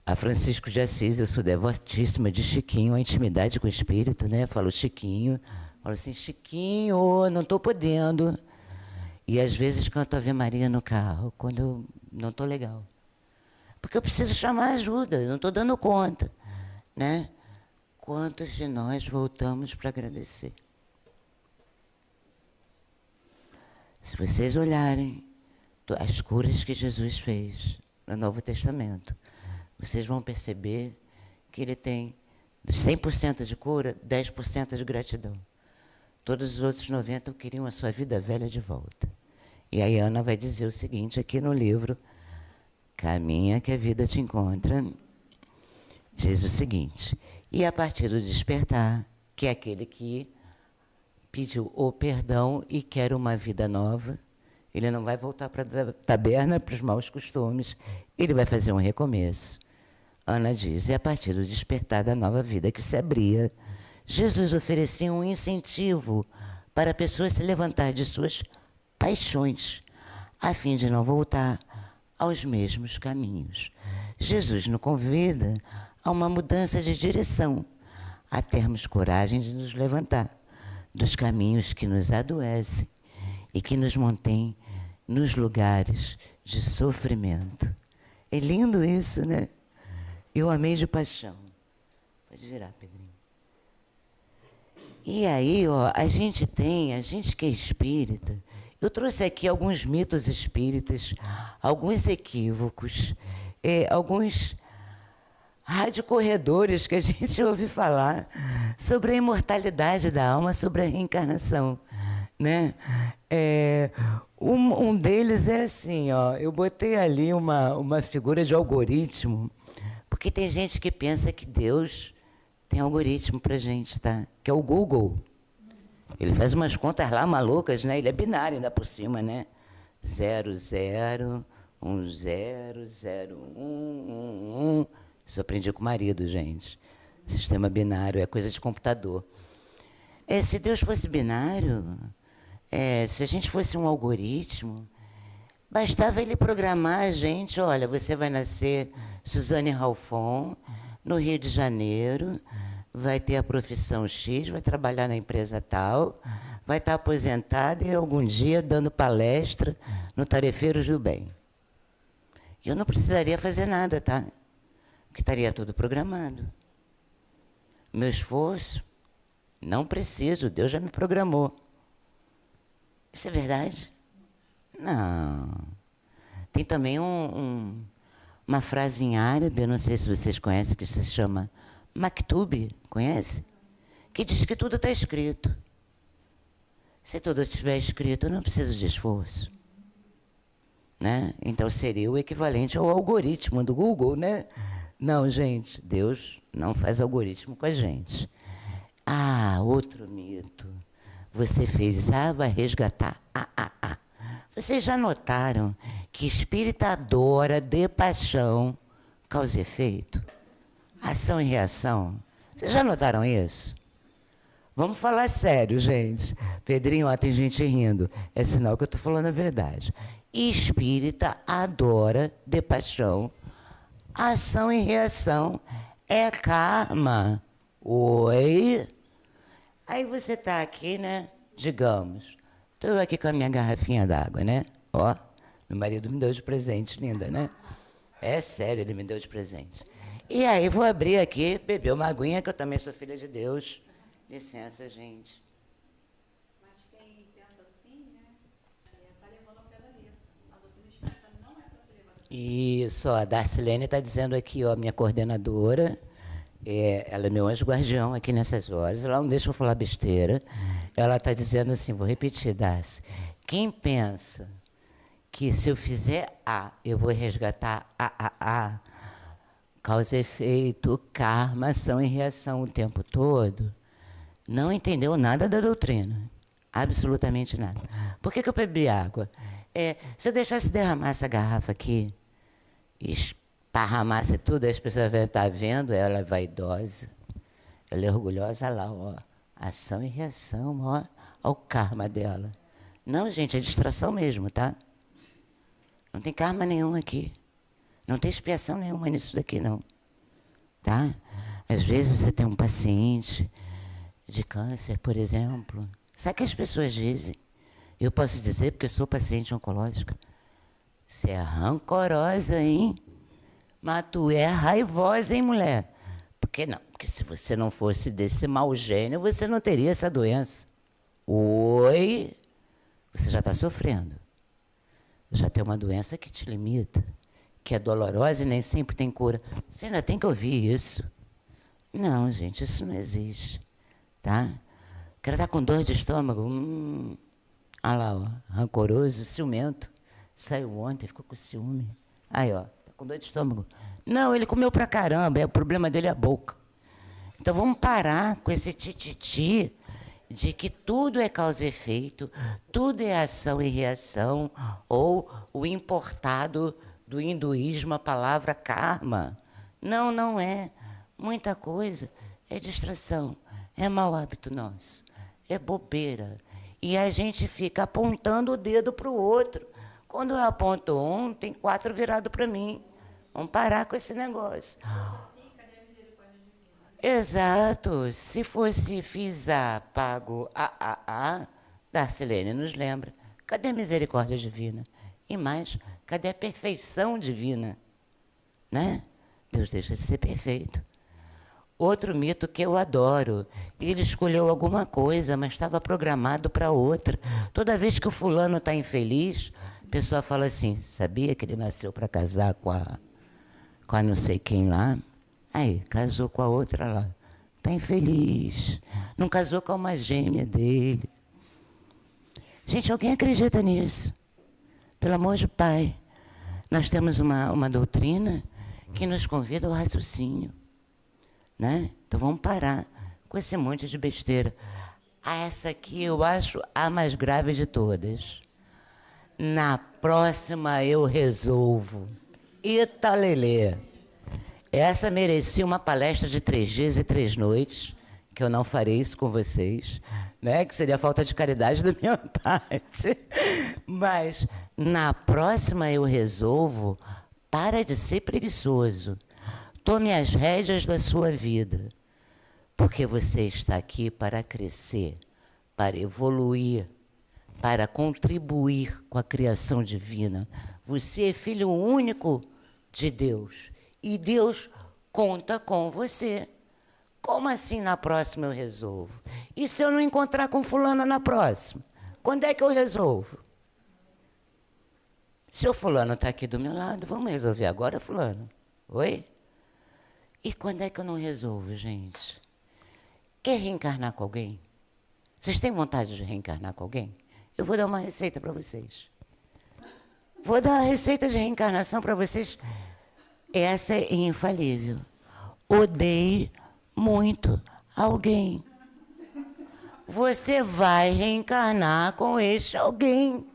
A Francisco de Assis, eu sou devotíssima de Chiquinho, a intimidade com o espírito, né? Falo Chiquinho, falo assim, Chiquinho, não estou podendo. E às vezes canto Ave Maria no carro, quando eu não estou legal. Porque eu preciso chamar ajuda, eu não estou dando conta, né? Quantos de nós voltamos para agradecer? Se vocês olharem as curas que Jesus fez no Novo Testamento, vocês vão perceber que ele tem Dos 100% de cura, 10% de gratidão. Todos os outros 90% queriam a sua vida velha de volta. E aí Ana vai dizer o seguinte aqui no livro, Caminha que a vida te encontra, diz o seguinte: e a partir do despertar, que é aquele que pediu o perdão e quer uma vida nova, ele não vai voltar para a taberna, para os maus costumes, ele vai fazer um recomeço. Ana diz, e a partir do despertar da nova vida que se abria, Jesus oferecia um incentivo para a pessoa se levantar de suas paixões, a fim de não voltar aos mesmos caminhos. Jesus nos convida a uma mudança de direção, a termos coragem de nos levantar dos caminhos que nos adoecem e que nos mantêm nos lugares de sofrimento. É lindo isso, né? Eu amei de paixão. Pode virar, Pedrinho. E aí, ó, a gente que é espírita, eu trouxe aqui alguns mitos espíritas, alguns equívocos, alguns radiocorredores que a gente ouve falar sobre a imortalidade da alma, sobre a reencarnação, né? Um deles é assim, ó, eu botei ali uma figura de algoritmo, porque tem gente que pensa que Deus tem algoritmo para gente, tá? Que é o Google. Ele faz umas contas lá malucas, né? Ele é binário ainda por cima, né? 0, 0, 1, 0, 0, 1, 1, 1. Isso eu aprendi com o marido, gente. Sistema binário é coisa de computador. Se Deus fosse binário, se a gente fosse um algoritmo, bastava ele programar a gente, olha, você vai nascer Suzane Ralfon, no Rio de Janeiro, vai ter a profissão X, vai trabalhar na empresa tal, vai estar aposentado e algum dia dando palestra no Tarefeiros do Bem. E eu não precisaria fazer nada, tá? Porque estaria tudo programado. Meu esforço, não preciso, Deus já me programou. Isso é verdade? Não. Tem também uma frase em árabe, eu não sei se vocês conhecem, que se chama Maktub, conhece? Que diz que tudo está escrito. Se tudo estiver escrito, eu não preciso de esforço. Né? Então seria o equivalente ao algoritmo do Google, né? Não, gente, Deus não faz algoritmo com a gente. Outro mito. Você fez vai resgatar Vocês já notaram que espírita adora de paixão, causa e efeito? Ação e reação. Vocês já notaram isso? Vamos falar sério, gente. Pedrinho, ó, tem gente rindo. É sinal que eu estou falando a verdade. Espírita adora de paixão. Ação e reação é karma. Oi? Aí você está aqui, né? Digamos, estou aqui com a minha garrafinha d'água, né? Ó, meu marido me deu de presente, linda, né? É sério, ele me deu de presente. E aí vou abrir aqui, beber uma aguinha, que eu também sou filha de Deus. Licença, gente. Mas quem pensa assim, né? Está levando ao pé da letra. A doutrina espírita não é para ser levada ao pé da letra. Isso, ó, a Darcilene está dizendo aqui, ó, minha coordenadora, ela é meu anjo guardião aqui nessas horas, ela não deixa eu falar besteira. Ela está dizendo assim, vou repetir, Darcy. Quem pensa que se eu fizer eu vou resgatar causa e efeito, karma, ação e reação o tempo todo, não entendeu nada da doutrina. Absolutamente nada. Por que eu bebi água? Se eu deixasse derramar essa garrafa aqui, esparramasse tudo, as pessoas vão estar vendo, ela é vaidosa, ela é orgulhosa, lá, ó. Ação e reação, ó, ao karma dela. Não, gente, é distração mesmo, tá? Não tem karma nenhum aqui. Não tem expiação nenhuma nisso daqui, não. Tá? Às vezes você tem um paciente de câncer, por exemplo. Sabe o que as pessoas dizem? Eu posso dizer porque eu sou paciente oncológica. Você é rancorosa, hein? Mas tu é raivosa, hein, mulher? Por que não? Porque se você não fosse desse mau gênio, você não teria essa doença. Oi? Você já está sofrendo. Já tem uma doença que te limita, que é dolorosa e nem sempre tem cura. Você ainda tem que ouvir isso. Não, gente, isso não existe, tá? O cara tá com dor de estômago, olha lá, ó, rancoroso, ciumento. Saiu ontem, ficou com ciúme. Aí, ó, tá com dor de estômago. Não, ele comeu pra caramba, o problema dele é a boca. Então vamos parar com esse tititi de que tudo é causa e efeito, tudo é ação e reação, ou o importado do hinduísmo, a palavra karma. Não, não é. Muita coisa é distração, é mau hábito nosso, é bobeira. E a gente fica apontando o dedo para o outro. Quando eu aponto um, tem 4 virados para mim. Vamos parar com esse negócio. Exato. Se fosse fiz A, pago A, Darcilene nos lembra. Cadê a misericórdia divina? E mais, cadê a perfeição divina? Né? Deus deixa de ser perfeito. Outro mito que eu adoro. Ele escolheu alguma coisa, mas estava programado para outra. Toda vez que o fulano está infeliz, a pessoa fala assim, sabia que ele nasceu para casar com a não sei quem lá? Aí, casou com a outra lá. Está infeliz. Não casou com uma gêmea dele. Gente, alguém acredita nisso? Pelo amor de Pai. Nós temos uma doutrina que nos convida ao raciocínio. Né? Então vamos parar com esse monte de besteira. Essa aqui eu acho a mais grave de todas. Na próxima eu resolvo. Eita lelê. Essa merecia uma palestra de 3 dias e 3 noites, que eu não farei isso com vocês, né? Que seria falta de caridade da minha parte. Mas na próxima eu resolvo, para de ser preguiçoso. Tome as rédeas da sua vida, porque você está aqui para crescer, para evoluir, para contribuir com a criação divina. Você é filho único de Deus e Deus conta com você. Como assim na próxima eu resolvo? E se eu não encontrar com fulano na próxima? Quando é que eu resolvo? Se o fulano está aqui do meu lado, vamos resolver agora, fulano? Oi? E quando é que eu não resolvo, gente? Quer reencarnar com alguém? Vocês têm vontade de reencarnar com alguém? Eu vou dar uma receita para vocês. Vou dar a receita de reencarnação para vocês. Essa é infalível. Odeie muito alguém. Você vai reencarnar com este alguém.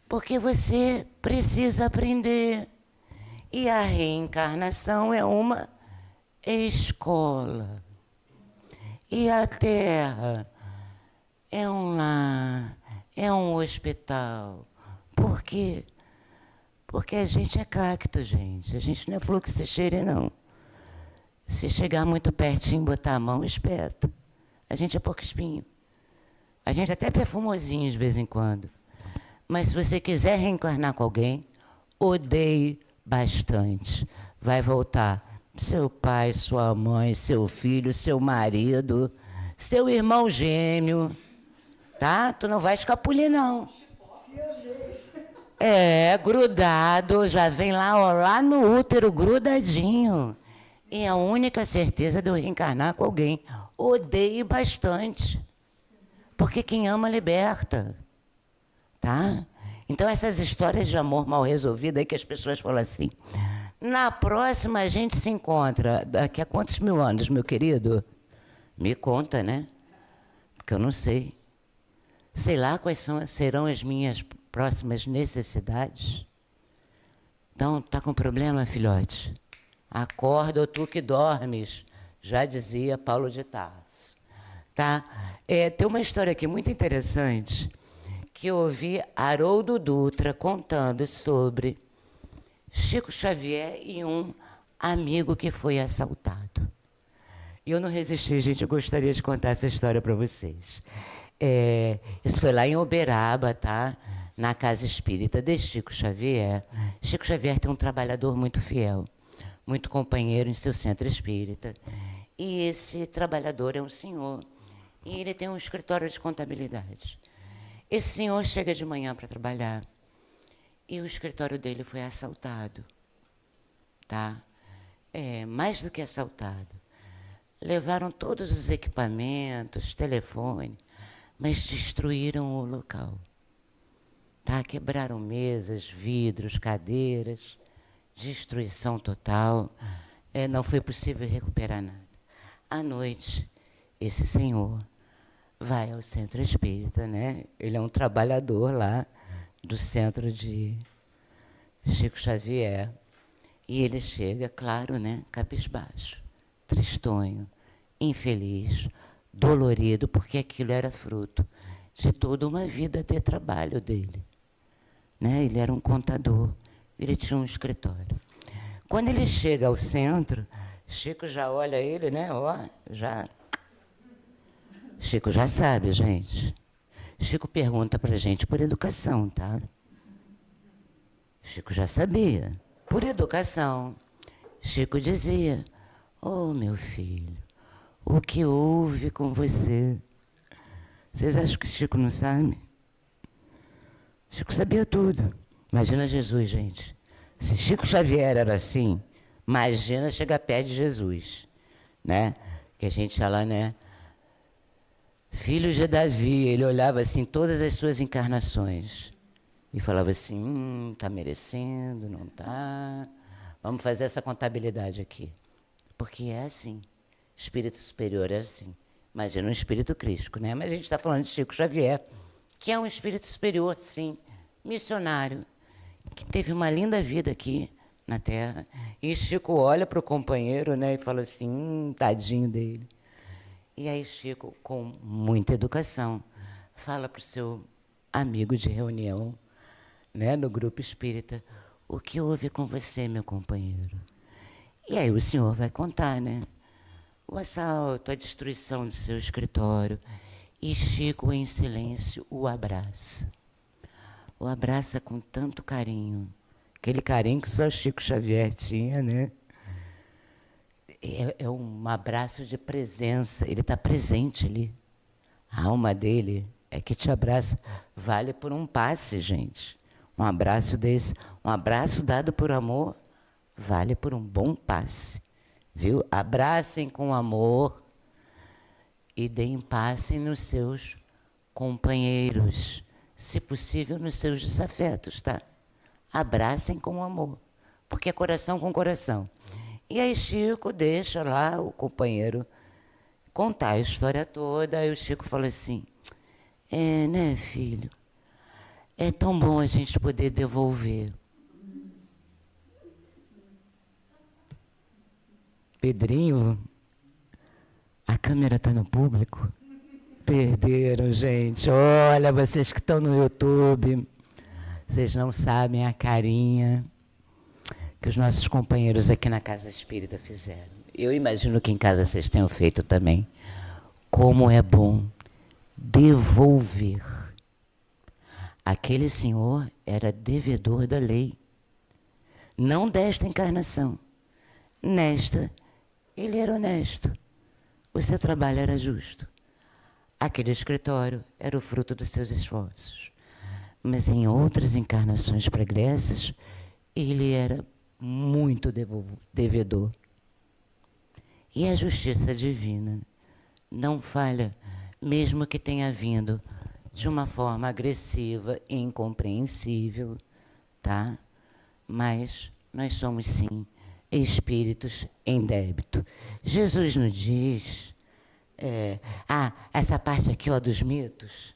Porque você precisa aprender. E a reencarnação é uma escola. E a Terra é um lar, é um hospital. Por quê? Porque a gente é cacto, gente. A gente não é fluxicheire, não. Se chegar muito pertinho e botar a mão, espeta. A gente é porco-espinho. A gente até é perfumosinho de vez em quando. Mas se você quiser reencarnar com alguém, odeie bastante. Vai voltar seu pai, sua mãe, seu filho, seu marido, seu irmão gêmeo, tá? Tu não vai escapulir, não. É, grudado, já vem lá, ó, lá no útero, grudadinho. E a única certeza de eu reencarnar com alguém, odeie bastante. Porque quem ama, liberta. Tá? Então, essas histórias de amor mal resolvido aí que as pessoas falam assim, na próxima a gente se encontra, daqui a quantos mil anos, meu querido? Me conta, né? Porque eu não sei. Sei lá quais serão as minhas próximas necessidades. Então, tá com problema, filhote? Acorda ou tu que dormes, já dizia Paulo de Tarso. Tá? Tem uma história aqui muito interessante, que eu ouvi Haroldo Dutra contando sobre Chico Xavier e um amigo que foi assaltado. E eu não resisti, gente, eu gostaria de contar essa história para vocês. Isso foi lá em Uberaba, tá? Na Casa Espírita de Chico Xavier. Chico Xavier tem um trabalhador muito fiel, muito companheiro em seu centro espírita. E esse trabalhador é um senhor, e ele tem um escritório de contabilidade. Esse senhor chega de manhã para trabalhar e o escritório dele foi assaltado. Tá? Mais do que assaltado. levaram todos os equipamentos, telefone, mas destruíram o local. Tá? Quebraram mesas, vidros, cadeiras, destruição total. Não foi possível recuperar nada. À noite, esse senhor vai ao centro espírita, né? Ele é um trabalhador lá do centro de Chico Xavier. E ele chega, claro, né, cabisbaixo, tristonho, infeliz, dolorido, porque aquilo era fruto de toda uma vida de trabalho dele. Né? Ele era um contador, ele tinha um escritório. Quando ele chega ao centro, Chico já olha ele, né? Ó, já. Chico já sabe, gente. Chico pergunta para a gente por educação, tá? Chico já sabia. Por educação, Chico dizia: "Oh, meu filho, o que houve com você?" Vocês acham que Chico não sabe? Chico sabia tudo. Imagina Jesus, gente. Se Chico Xavier era assim, imagina chegar perto de Jesus, né? Que a gente ia lá, né? Filho de Davi, ele olhava assim todas as suas encarnações e falava assim, tá merecendo, não tá? Vamos fazer essa contabilidade aqui. Porque é assim, espírito superior é assim. Imagina um espírito crístico, né? Mas a gente está falando de Chico Xavier, que é um espírito superior, sim, missionário, que teve uma linda vida aqui na Terra. E Chico olha para o companheiro, né, e fala assim, tadinho dele. E aí Chico, com muita educação, fala para o seu amigo de reunião, né, no grupo espírita: "O que houve com você, meu companheiro?" E aí o senhor vai contar, né? O assalto, a destruição do seu escritório. E Chico, em silêncio, o abraça. O abraça com tanto carinho. Aquele carinho que só Chico Xavier tinha, né? É um abraço de presença. Ele está presente ali. A alma dele é que te abraça. Vale por um passe, gente. Um abraço desse, um abraço dado por amor, vale por um bom passe. Viu? Abracem com amor e deem passe nos seus companheiros. Se possível, nos seus desafetos, tá? Abracem com amor, porque é coração com coração. E aí Chico deixa lá o companheiro contar a história toda. Aí o Chico fala assim: né, filho? É tão bom a gente poder devolver. Pedrinho, a câmera está no público? Perderam, gente. Olha, vocês que estão no YouTube, vocês não sabem a carinha que os nossos companheiros aqui na Casa Espírita fizeram. Eu imagino que em casa vocês tenham feito também. Como é bom devolver. Aquele senhor era devedor da lei. Não desta encarnação. Nesta, ele era honesto. O seu trabalho era justo. Aquele escritório era o fruto dos seus esforços. Mas em outras encarnações pregressas, ele era muito devedor. E a justiça divina não falha, mesmo que tenha vindo de uma forma agressiva e incompreensível, tá? Mas nós somos, sim, espíritos em débito. Jesus nos diz... essa parte aqui, ó, dos mitos.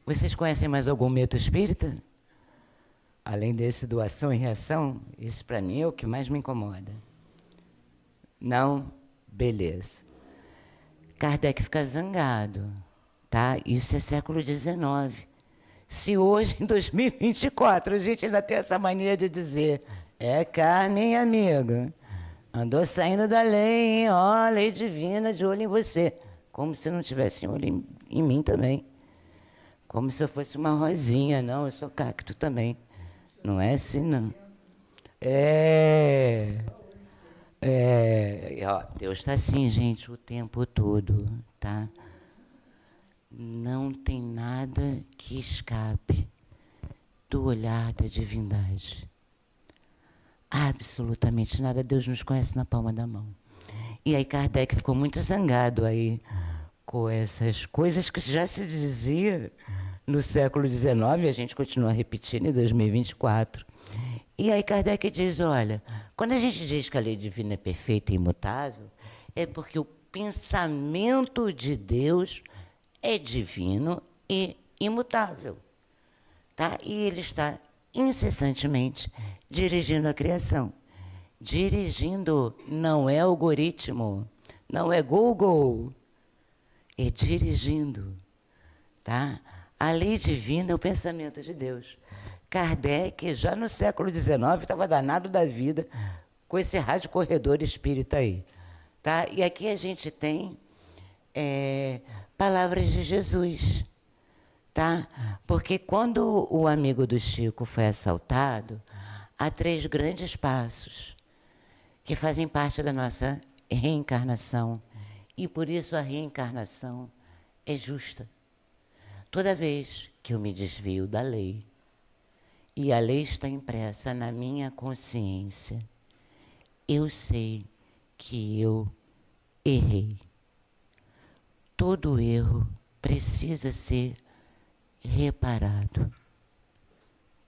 Vocês conhecem mais algum mito espírita? Além desse do ação e reação, esse para mim é o que mais me incomoda. Não? Beleza. Kardec fica zangado, tá? Isso é século XIX. Se hoje, em 2024, a gente ainda tem essa mania de dizer: é carne, hein, amigo? Andou saindo da lei, hein? Ó, lei divina de olho em você. Como se não tivesse olho em mim também. Como se eu fosse uma rosinha. Não, eu sou cacto também. Não é assim, não. Ó, Deus está assim, gente, o tempo todo, tá? Não tem nada que escape do olhar da divindade. Absolutamente nada. Deus nos conhece na palma da mão. E aí Kardec ficou muito zangado aí com essas coisas que já se dizia no século XIX, a gente continua repetindo em 2024. E aí Kardec diz, olha, quando a gente diz que a lei divina é perfeita e imutável, é porque o pensamento de Deus é divino e imutável. Tá? E ele está incessantemente dirigindo a criação. Dirigindo não é algoritmo, não é Google, é dirigindo. Tá? A lei divina é o pensamento de Deus. Kardec, já no século XIX, estava danado da vida com esse rádio corredor espírita aí. Tá? E aqui a gente tem palavras de Jesus. Tá? Porque quando o amigo do Chico foi assaltado, há 3 grandes passos que fazem parte da nossa reencarnação. E por isso a reencarnação é justa. Toda vez que eu me desvio da lei, e a lei está impressa na minha consciência, eu sei que eu errei. Todo erro precisa ser reparado,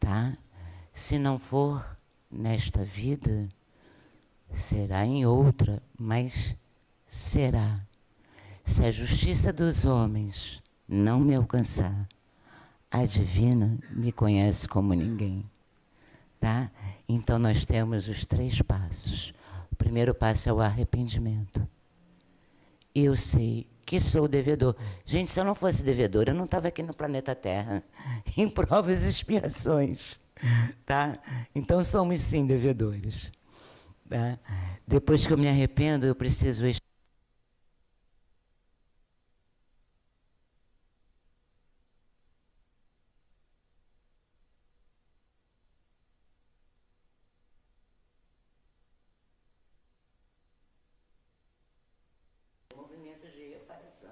tá? Se não for nesta vida, será em outra, mas será. Se a justiça dos homens não me alcançar, a divina me conhece como ninguém, tá? Então nós temos os 3 passos. O primeiro passo é o arrependimento. Eu sei que sou devedor. Gente, se eu não fosse devedor, eu não estava aqui no planeta Terra, em provas e expiações, tá? Então somos sim devedores, tá? Depois que eu me arrependo, eu preciso movimentos de reparação.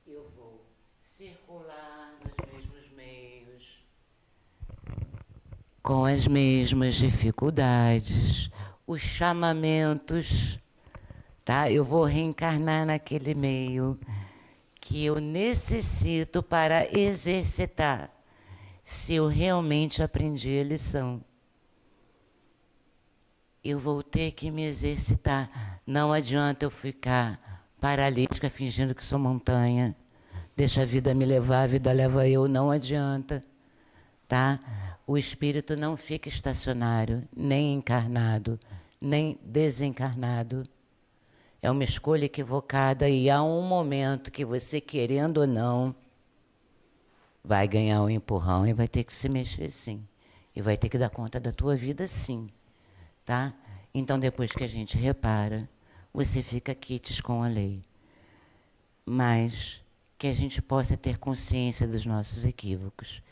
Eu vou circular nos mesmos meios, com as mesmas dificuldades, os chamamentos, tá? Eu vou reencarnar naquele meio que eu necessito para exercitar, se eu realmente aprendi a lição. Eu vou ter que me exercitar. Não adianta eu ficar paralítica fingindo que sou montanha. Deixa a vida me levar, a vida leva eu. Não adianta, tá? O espírito não fica estacionário, nem encarnado, nem desencarnado. É uma escolha equivocada e há um momento que você, querendo ou não, vai ganhar um empurrão e vai ter que se mexer sim. E vai ter que dar conta da tua vida sim. Tá? Então, depois que a gente repara, você fica quites com a lei. Mas que a gente possa ter consciência dos nossos equívocos.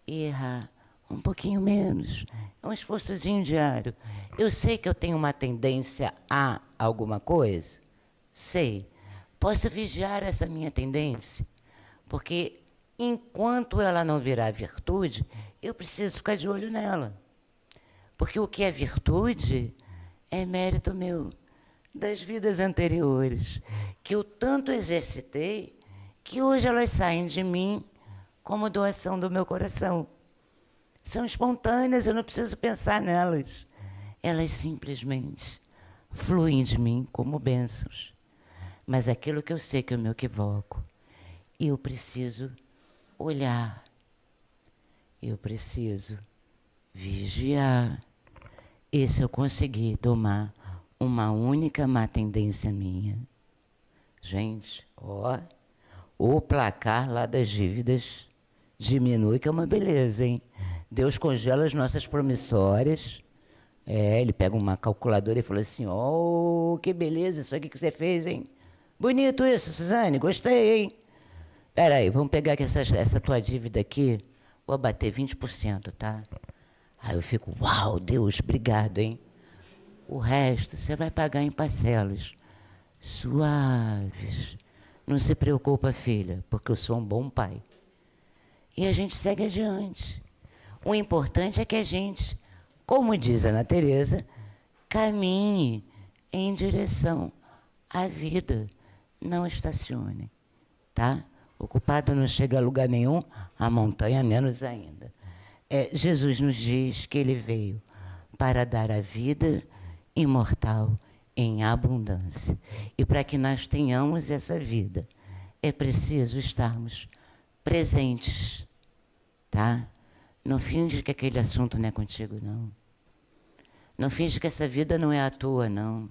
E errar um pouquinho menos. É um esforçozinho diário. Eu sei que eu tenho uma tendência a alguma coisa. Sei. Posso vigiar essa minha tendência. Porque enquanto ela não virar virtude, eu preciso ficar de olho nela. Porque o que é virtude é mérito meu, das vidas anteriores, que eu tanto exercitei, que hoje elas saem de mim como doação do meu coração. São espontâneas, eu não preciso pensar nelas. Elas simplesmente fluem de mim como bênçãos. Mas aquilo que eu sei que eu me equivoco, eu preciso olhar, eu preciso vigiar. E se eu conseguir tomar uma única má tendência minha, gente, ó, o placar lá das dívidas diminui, que é uma beleza, hein? Deus congela as nossas promissórias. Ele pega uma calculadora e fala assim, ó, que beleza isso aqui que você fez, hein? Bonito isso, Suzane, gostei, hein? Peraí, vamos pegar aqui essa tua dívida aqui, vou abater 20%, tá? Aí eu fico, uau, Deus, obrigado, hein? O resto você vai pagar em parcelas suaves. Não se preocupa, filha, porque eu sou um bom pai. E a gente segue adiante. O importante é que a gente, como diz a Ana Teresa, caminhe em direção à vida. Não estacione, tá? O culpado não chega a lugar nenhum, a montanha menos ainda. Jesus nos diz que ele veio para dar a vida imortal em abundância. E para que nós tenhamos essa vida, é preciso estarmos presentes, tá? Não finge que aquele assunto não é contigo, não. Não finge que essa vida não é a tua, não.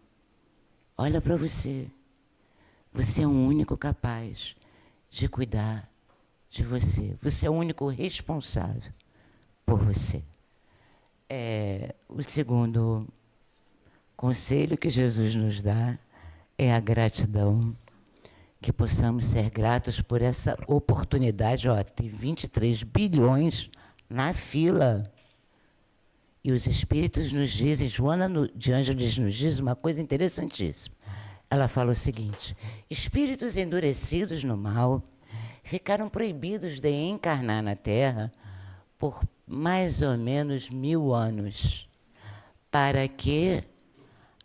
Olha para você. Você é o único capaz de cuidar de você. Você é o único responsável por você. O segundo conselho que Jesus nos dá é a gratidão, que possamos ser gratos por essa oportunidade. Tem 23 bilhões na fila. E os Espíritos nos dizem, Joana de Ângeles nos diz uma coisa interessantíssima. Ela fala o seguinte: espíritos endurecidos no mal ficaram proibidos de encarnar na Terra por mais ou menos 1000 anos, para que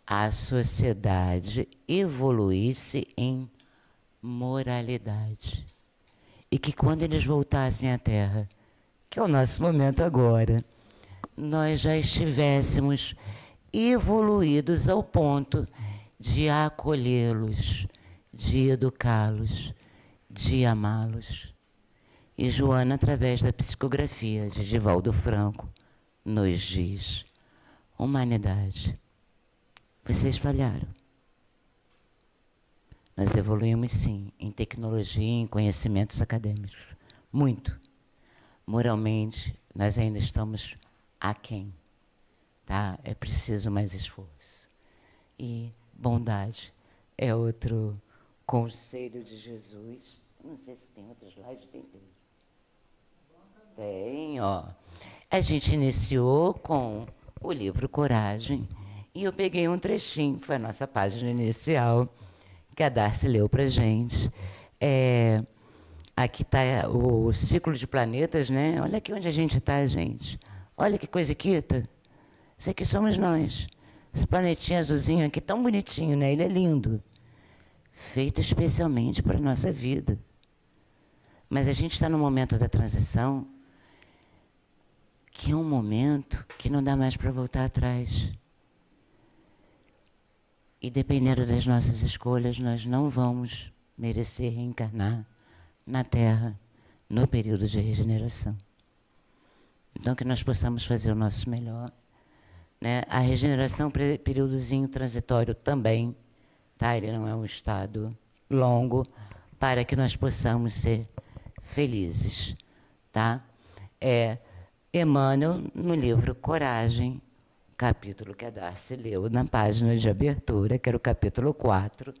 a sociedade evoluísse em moralidade. E que quando eles voltassem à Terra, que é o nosso momento agora, nós já estivéssemos evoluídos ao ponto de acolhê-los, de educá-los, de amá-los. E Joana, através da psicografia de Divaldo Franco, nos diz: humanidade, vocês falharam. Nós evoluímos, sim, em tecnologia e em conhecimentos acadêmicos. Muito. Moralmente, nós ainda estamos aquém. Tá? É preciso mais esforço. E bondade é outro conselho de Jesus. Não sei se tem outro slide, tem. Tem, ó. A gente iniciou com o livro Coragem e eu peguei um trechinho, foi a nossa página inicial, que a Darcy leu para a gente. Aqui está o ciclo de planetas, né? Olha aqui onde a gente está, gente. Olha que coisa quita. Isso aqui somos nós. Esse planetinho azulzinho aqui, tão bonitinho, né? Ele é lindo. Feito especialmente para a nossa vida. Mas a gente está no momento da transição, que é um momento que não dá mais para voltar atrás. E dependendo das nossas escolhas, nós não vamos merecer reencarnar na Terra no período de regeneração. Então, que nós possamos fazer o nosso melhor. Né? A regeneração é um períodozinho transitório também, tá? Ele não é um estado longo, para que nós possamos ser felizes. Tá? Emmanuel, no livro Coragem, capítulo que a Darcy leu na página de abertura, que era o capítulo 4,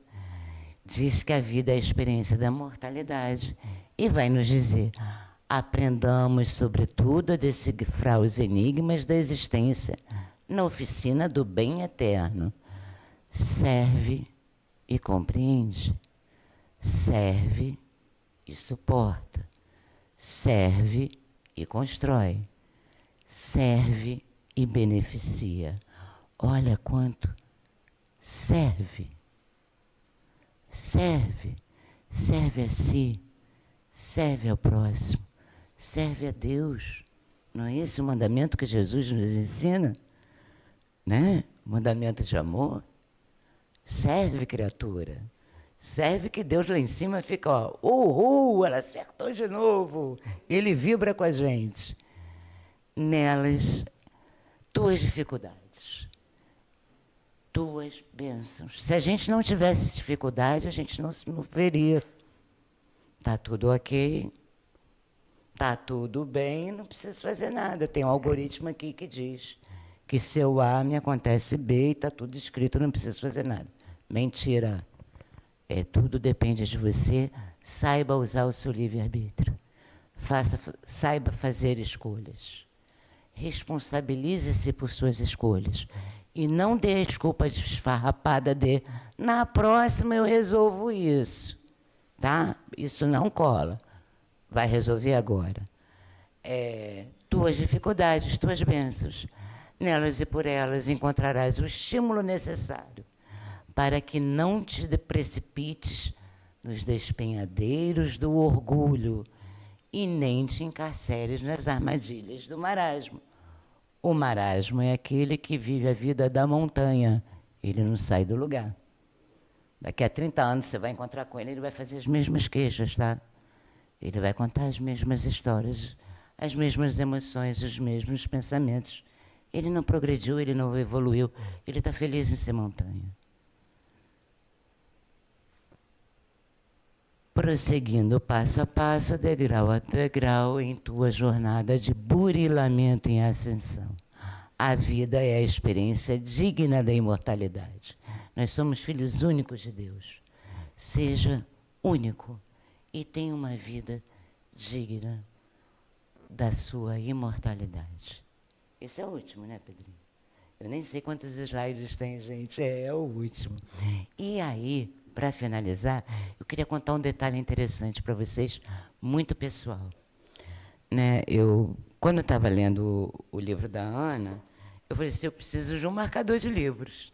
diz que a vida é a experiência da mortalidade e vai nos dizer: aprendamos, sobretudo, a decifrar os enigmas da existência na oficina do bem eterno. Serve e compreende, serve e suporta, serve e constrói, serve e beneficia. Olha quanto serve. Serve. Serve a si, serve ao próximo, serve a Deus. Não é esse o mandamento que Jesus nos ensina? Né? Mandamento de amor. Serve, criatura. Serve, que Deus lá em cima fica, ó, ela acertou de novo. Ele vibra com a gente. Nelas, tuas dificuldades, tuas bênçãos. Se a gente não tivesse dificuldade, a gente não se moveria. Está tudo ok, está tudo bem, não preciso fazer nada. Tem um algoritmo aqui que diz que se eu A, me acontece B, e está tudo escrito, não preciso fazer nada. Mentira. Tudo depende de você. Saiba usar o seu livre-arbítrio. Saiba fazer escolhas. Responsabilize-se por suas escolhas. E não dê a desculpa esfarrapada de na próxima eu resolvo isso. Tá? Isso não cola. Vai resolver agora. Tuas dificuldades, tuas bênçãos. Nelas e por elas encontrarás o estímulo necessário para que não te precipites nos despenhadeiros do orgulho e nem te encarceres nas armadilhas do marasmo. O marasmo é aquele que vive a vida da montanha, ele não sai do lugar. Daqui a 30 anos você vai encontrar com ele, ele vai fazer as mesmas queixas, tá? Ele vai contar as mesmas histórias, as mesmas emoções, os mesmos pensamentos. Ele não progrediu, ele não evoluiu, ele está feliz em ser montanha. Prosseguindo passo a passo, degrau a degrau, em tua jornada de burilamento em ascensão. A vida é a experiência digna da imortalidade. Nós somos filhos únicos de Deus. Seja único e tenha uma vida digna da sua imortalidade. Esse é o último, né, Pedrinho? Eu nem sei quantos slides tem, gente. É o último. E aí, para finalizar, eu queria contar um detalhe interessante para vocês, muito pessoal. Né, quando eu estava lendo o livro da Ana, eu falei assim, eu preciso de um marcador de livros.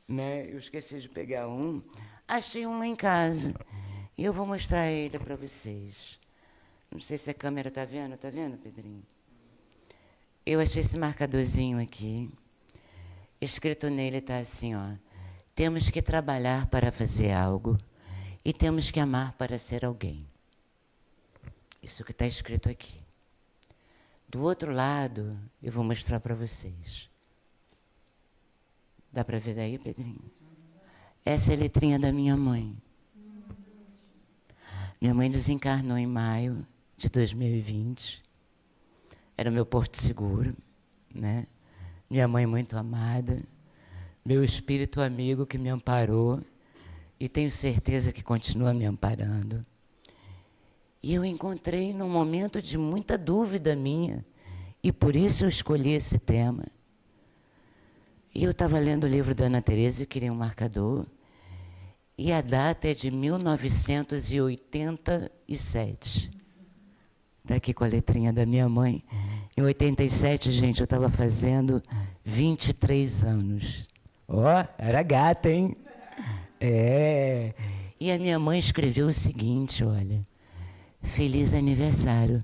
Né, eu esqueci de pegar um, achei um lá em casa. E eu vou mostrar ele para vocês. Não sei se a câmera está vendo, Pedrinho? Eu achei esse marcadorzinho aqui. Escrito nele está assim, ó. Temos que trabalhar para fazer algo e temos que amar para ser alguém. Isso que está escrito aqui. Do outro lado, eu vou mostrar para vocês. Dá para ver daí, Pedrinho? Essa é a letrinha da minha mãe. Minha mãe desencarnou em maio de 2020. Era o meu porto seguro, né? Minha mãe muito amada, meu espírito amigo que me amparou e tenho certeza que continua me amparando. E eu encontrei num momento de muita dúvida minha, e por isso eu escolhi esse tema. E eu estava lendo o livro da Ana Teresa e queria um marcador, e a data é de 1987. Está aqui com a letrinha da minha mãe. Em 87, gente, eu estava fazendo 23 anos. Ó, era gata, hein? É. E a minha mãe escreveu o seguinte, olha. Feliz aniversário.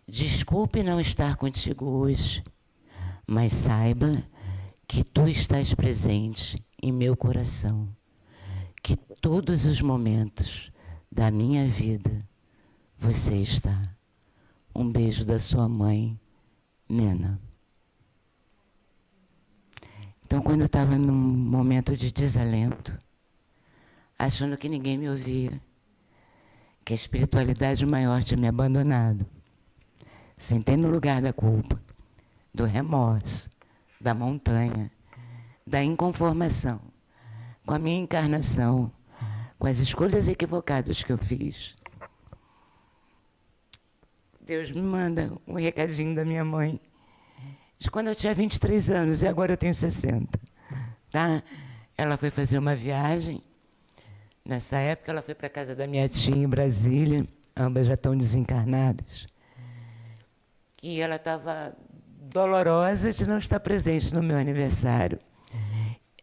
Desculpe não estar contigo hoje, mas saiba que tu estás presente em meu coração. Que todos os momentos da minha vida você está. Um beijo da sua mãe, Nena. Então, quando eu estava num momento de desalento, achando que ninguém me ouvia, que a espiritualidade maior tinha me abandonado, sentei no lugar da culpa, do remorso, da montanha, da inconformação, com a minha encarnação, com as escolhas equivocadas que eu fiz. Deus me manda um recadinho da minha mãe, de quando eu tinha 23 anos e agora eu tenho 60. Tá? Ela foi fazer uma viagem. Nessa época, ela foi para a casa da minha tia em Brasília. Ambas já estão desencarnadas. E ela estava dolorosa de não estar presente no meu aniversário.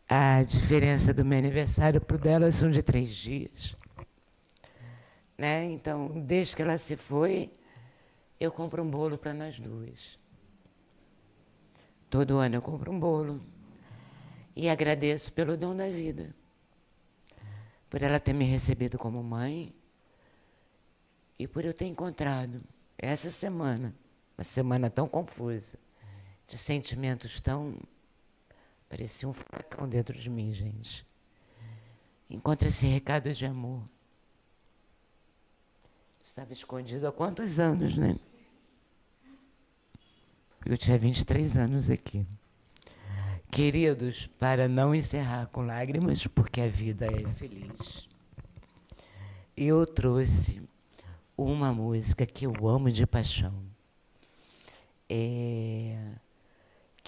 A diferença do meu aniversário para o dela são de 3 dias. Né? Então, desde que ela se foi, eu compro um bolo para nós duas. Todo ano eu compro um bolo. E agradeço pelo dom da vida. Por ela ter me recebido como mãe. E por eu ter encontrado essa semana, uma semana tão confusa, de sentimentos tão... Parecia um furacão dentro de mim, gente. Encontra esse recado de amor. Estava escondido há quantos anos, né? Eu tinha 23 anos aqui. Queridos, para não encerrar com lágrimas, porque a vida é feliz, eu trouxe uma música que eu amo de paixão, que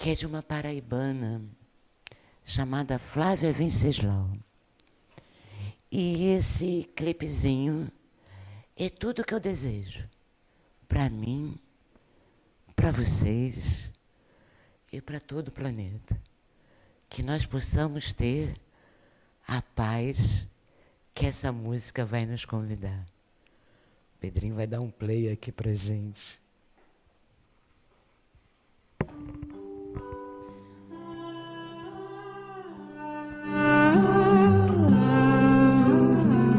é de uma paraibana chamada Flávia Venceslau. E esse clipezinho é tudo que eu desejo para mim, para vocês e para todo o planeta. Que nós possamos ter a paz que essa música vai nos convidar. O Pedrinho vai dar um play aqui pra gente.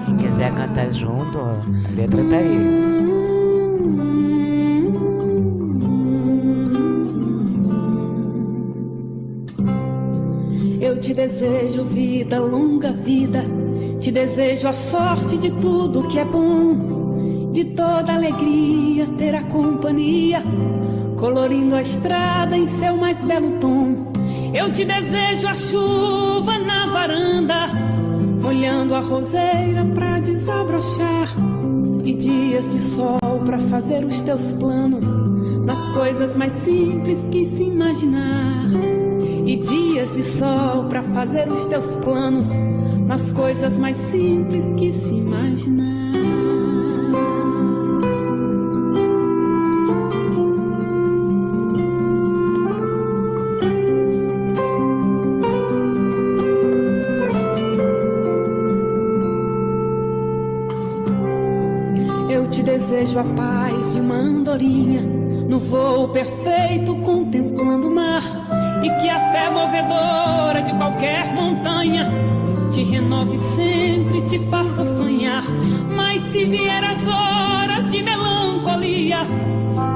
Quem quiser cantar junto, ó, a letra tá aí. Eu te desejo vida, longa vida. Te desejo a sorte de tudo que é bom, de toda alegria ter a companhia, colorindo a estrada em seu mais belo tom. Eu te desejo a chuva na varanda, molhando a roseira pra desabrochar, e dias de sol pra fazer os teus planos nas coisas mais simples que se imaginar. E dias de sol pra fazer os teus planos nas coisas mais simples que se imaginar. Eu te desejo a paz de uma andorinha no voo perfeito contemplando o mar, e que a fé movedora de qualquer montanha te renove sempre, te faça sonhar. Mas se vier as horas de melancolia,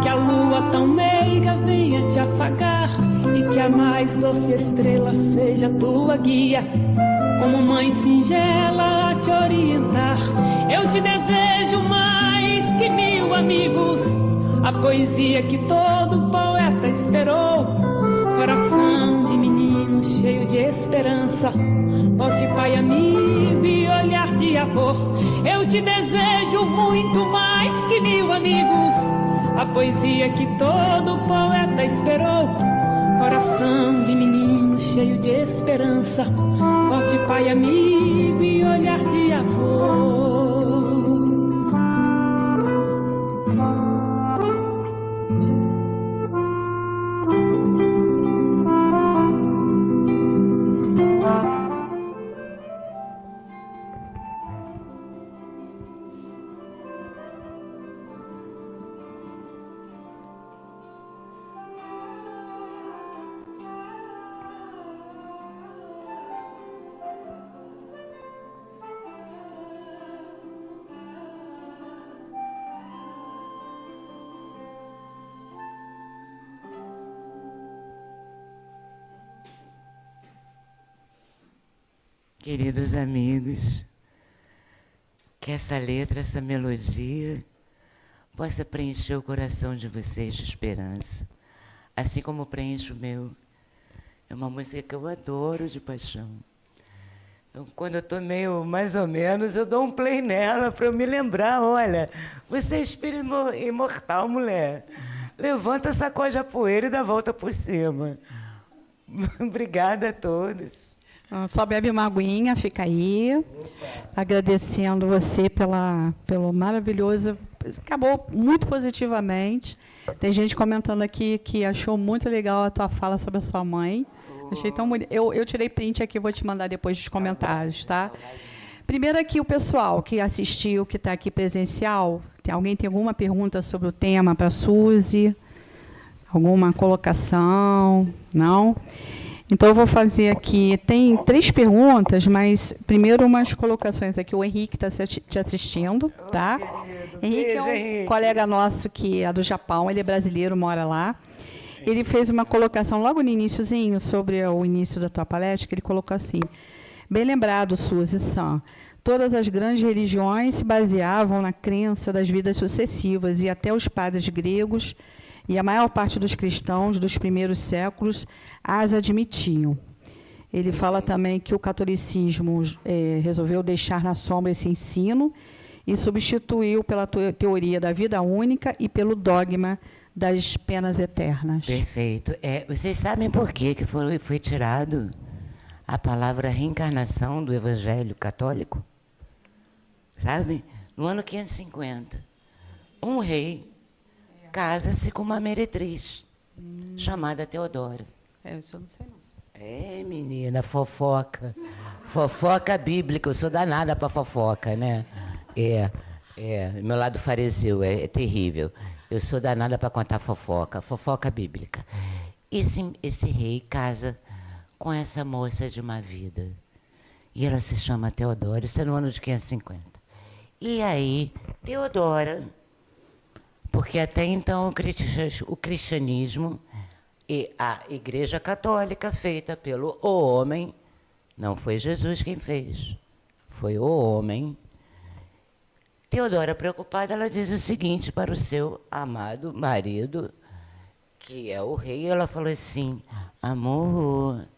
que a lua tão meiga venha te afagar, e que a mais doce estrela seja tua guia, como mãe singela a te orientar. Eu te desejo mais que 1000 amigos, a poesia que todo poeta esperou, coração de menino cheio de esperança, voz de pai amigo e olhar de avô. Eu te desejo muito mais que 1000 amigos, a poesia que todo poeta esperou, coração de menino cheio de esperança, voz de pai amigo e olhar de avô. Queridos amigos, que essa letra, essa melodia possa preencher o coração de vocês de esperança, assim como preenche o meu. É uma música que eu adoro de paixão. Então, quando eu estou meio mais ou menos, eu dou um play nela para eu me lembrar, olha, você é espírito imortal, mulher. Levanta, sacode a poeira e dá a volta por cima. Obrigada a todos. Só bebe uma aguinha, fica aí. Opa. Agradecendo você pelo maravilhoso. Acabou muito positivamente. Tem gente comentando aqui que achou muito legal a tua fala sobre a sua mãe. Achei tão bonito. Eu tirei print aqui, vou te mandar depois dos comentários, tá? Primeiro aqui o pessoal que assistiu, que está aqui presencial. Alguém tem alguma pergunta sobre o tema para a Suzy? Alguma colocação? Não? Então, eu vou fazer aqui, tem 3 perguntas, mas primeiro umas colocações aqui. O Henrique está te assistindo, tá? Henrique é um colega nosso que é do Japão, ele é brasileiro, mora lá. Ele fez uma colocação logo no iniciozinho, sobre o início da tua palestra, que ele colocou assim: bem lembrado, Suzy San, todas as grandes religiões se baseavam na crença das vidas sucessivas, e até os padres gregos e a maior parte dos cristãos dos primeiros séculos as admitiam. Ele fala também que o catolicismo resolveu deixar na sombra esse ensino e substituiu pela teoria da vida única e pelo dogma das penas eternas. Perfeito. Vocês sabem por que foi tirado a palavra reencarnação do Evangelho católico? Sabe? No ano 550, um rei casa-se com uma meretriz chamada Teodora. Isso eu não sei não. Menina, fofoca. Fofoca bíblica, eu sou danada para fofoca, né? Meu lado fariseu é terrível. Eu sou danada para contar fofoca bíblica. Esse rei casa com essa moça de má vida. E ela se chama Teodora, isso é no ano de 550. E aí, Teodora, porque até então o cristianismo e a Igreja Católica, feita pelo homem, não foi Jesus quem fez, foi o homem. Teodora, preocupada, ela diz o seguinte para o seu amado marido, que é o rei, ela falou assim: amor,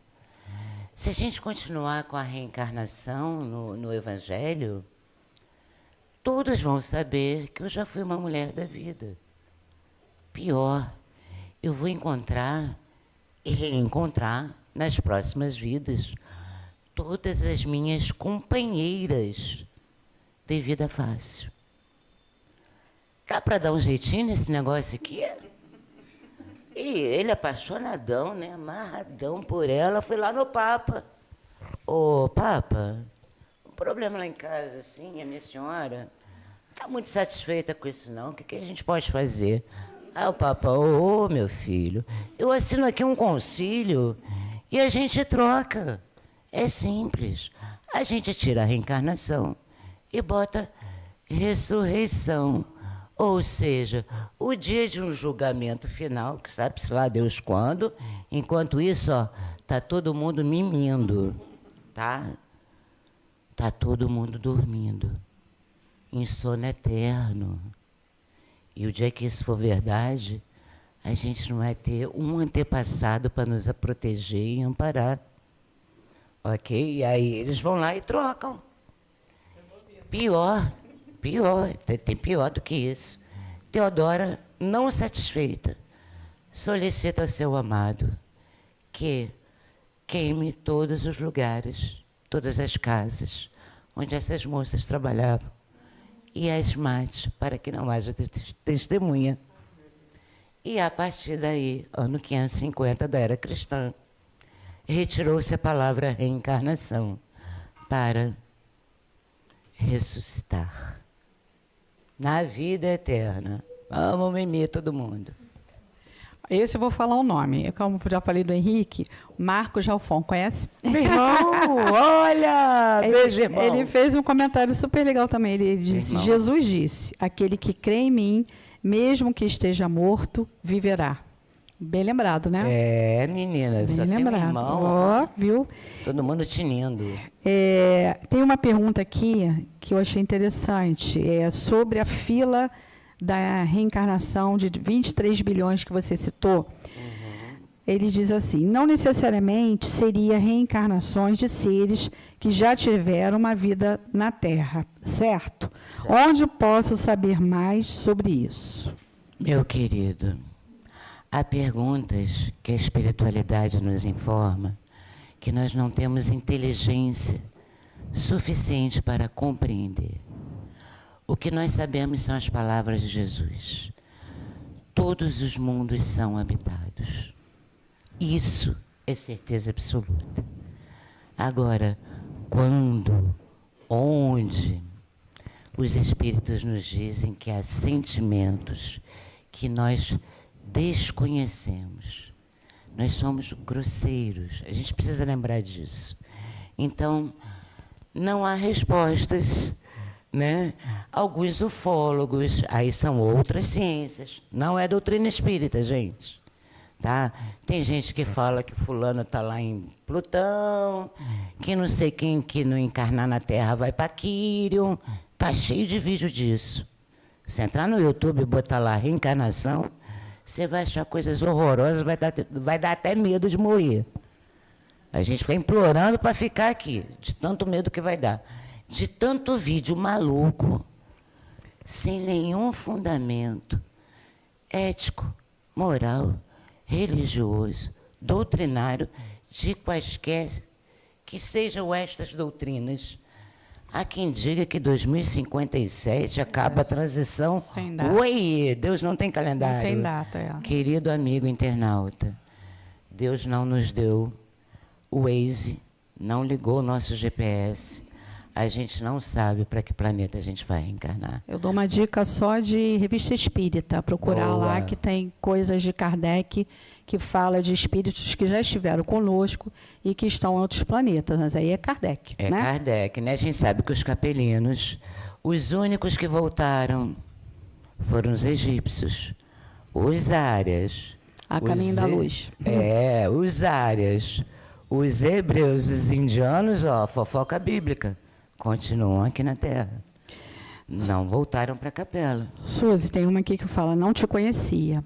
se a gente continuar com a reencarnação no Evangelho, todos vão saber que eu já fui uma mulher da vida. Pior, eu vou encontrar e reencontrar nas próximas vidas todas as minhas companheiras de vida fácil. Dá para dar um jeitinho nesse negócio aqui? E ele, apaixonadão, né, amarradão por ela, foi lá no Papa. Ô, Papa, um problema lá em casa, assim, a minha senhora não está muito satisfeita com isso, não. O que a gente pode fazer? Aí o Papa: ô, meu filho, eu assino aqui um concílio e a gente troca. É simples. A gente tira a reencarnação e bota ressurreição. Ou seja, o dia de um julgamento final, que sabe-se lá Deus quando, enquanto isso, ó, tá todo mundo mimindo, tá? Tá todo mundo dormindo, em sono eterno. E o dia que isso for verdade, a gente não vai ter um antepassado para nos proteger e amparar. Ok? E aí eles vão lá e trocam. Pior, tem pior do que isso. Teodora, não satisfeita, solicita ao seu amado que queime todos os lugares, todas as casas onde essas moças trabalhavam e as mate para que não haja testemunha. E a partir daí, ano 550 da era cristã, retirou-se a palavra reencarnação para ressuscitar na vida eterna. Vamos mimir todo mundo. Esse eu vou falar o nome. Como já falei do Henrique, Marcos Jalfon, conhece? Meu irmão, olha! Beijo, irmão. Ele fez um comentário super legal também. Ele disse: Jesus disse, aquele que crê em mim, mesmo que esteja morto, viverá. Bem lembrado, né? É, menina, bem só lembrado. Tem um irmão. Ó, viu? Todo mundo tinindo. Tem uma pergunta aqui que eu achei interessante. É sobre a fila da reencarnação de 23 bilhões que você citou. Ele diz assim: não necessariamente seria reencarnações de seres que já tiveram uma vida na Terra, certo? Onde posso saber mais sobre isso? Meu querido, há perguntas que a espiritualidade nos informa que nós não temos inteligência suficiente para compreender. O que nós sabemos são as palavras de Jesus. Todos os mundos são habitados. Isso é certeza absoluta. Agora, quando, onde, os espíritos nos dizem que há sentimentos que nós desconhecemos. Nós somos grosseiros, a gente precisa lembrar disso. Então, não há respostas, né? Alguns ufólogos, aí são outras ciências, não é doutrina espírita, gente. Tá? Tem gente que fala que fulano está lá em Plutão, que não sei quem que não encarnar na Terra vai para Quírion. Está cheio de vídeo disso. Se entrar no YouTube e botar lá reencarnação, você vai achar coisas horrorosas, vai dar até medo de morrer. A gente fica implorando para ficar aqui, de tanto medo que vai dar. De tanto vídeo maluco, sem nenhum fundamento ético, moral, religioso, doutrinário, de quaisquer que sejam estas doutrinas. Há quem diga que 2057 acaba a transição. Sem data. Oi, Deus não tem calendário. Não tem data, é. Querido amigo internauta, Deus não nos deu o Waze, não ligou o nosso GPS, a gente não sabe para que planeta a gente vai reencarnar. Eu dou uma dica só de revista espírita, procurar Boa. lá que tem coisas de Kardec que fala de espíritos que já estiveram conosco e que estão em outros planetas, mas aí é Kardec, É né? Kardec, né? A gente sabe que os capelinos, os únicos que voltaram foram os egípcios, os árias. A caminho da luz. Os árias, os hebreus, os indianos, ó, fofoca bíblica, continuam aqui na Terra. Não voltaram para a capela. Suzy, tem uma aqui que fala, não te conhecia.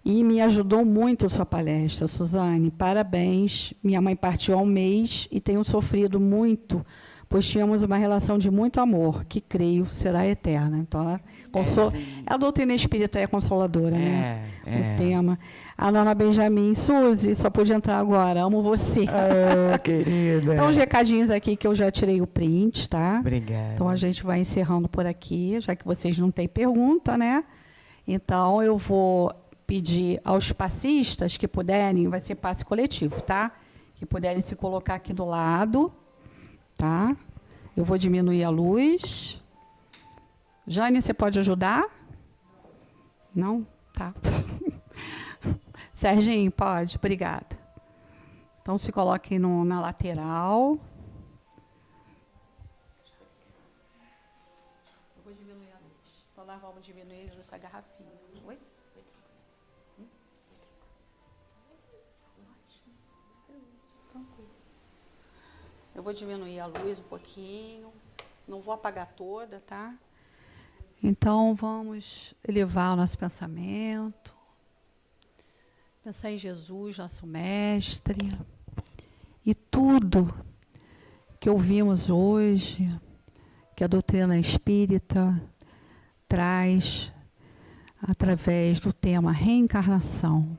E me ajudou muito a sua palestra, Suzane. Parabéns. Minha mãe partiu há um mês e tenho sofrido muito, pois tínhamos uma relação de muito amor, que creio será eterna. Então, a doutrina espírita é consoladora, né? O tema. A Norma Benjamin, Suzy, só pude entrar agora, amo você. Querida. Então, os recadinhos aqui que eu já tirei o print, tá? Obrigada. Então, a gente vai encerrando por aqui, já que vocês não têm pergunta, né? Então, eu vou pedir aos passistas que puderem, vai ser passe coletivo, tá? Que puderem se colocar aqui do lado, tá? Eu vou diminuir a luz. Jane, você pode ajudar? Não? Tá. Serginho, pode? Obrigada. Então, se coloquem na lateral. Eu vou diminuir a luz. Então, nós vamos diminuir essa garrafinha. Oi? Eu vou diminuir a luz um pouquinho. Não vou apagar toda, tá? Então, vamos elevar o nosso pensamento. Pensar em Jesus, nosso mestre. E tudo que ouvimos hoje, que a doutrina espírita traz através do tema reencarnação.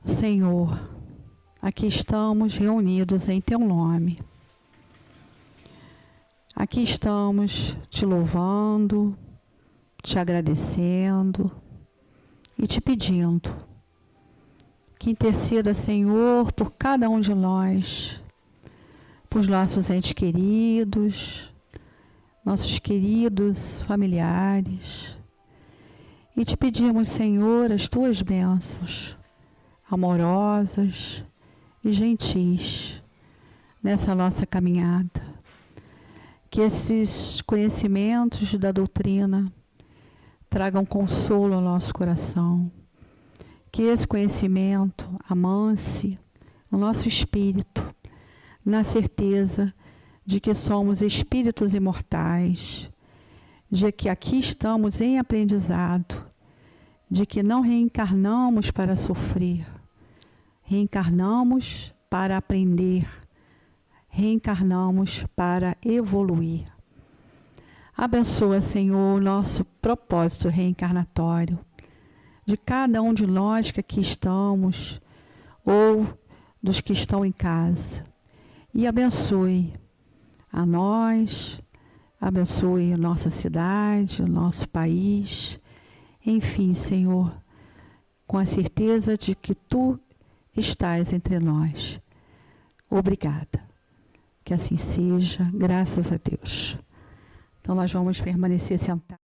Senhor, aqui estamos reunidos em Teu nome. Aqui estamos te louvando, te agradecendo e te pedindo que interceda, Senhor, por cada um de nós, por os nossos entes queridos, nossos queridos familiares. E te pedimos, Senhor, as Tuas bênçãos amorosas e gentis nessa nossa caminhada. Que esses conhecimentos da doutrina tragam consolo ao nosso coração. Que esse conhecimento amance o nosso espírito, na certeza de que somos espíritos imortais, de que aqui estamos em aprendizado, de que não reencarnamos para sofrer, reencarnamos para aprender, reencarnamos para evoluir. Abençoa, Senhor, o nosso propósito reencarnatório, de cada um de nós que aqui estamos, ou dos que estão em casa. E abençoe a nós, abençoe a nossa cidade, o nosso país, enfim, Senhor, com a certeza de que Tu estás entre nós. Obrigada. Que assim seja, graças a Deus. Então, nós vamos permanecer sentados.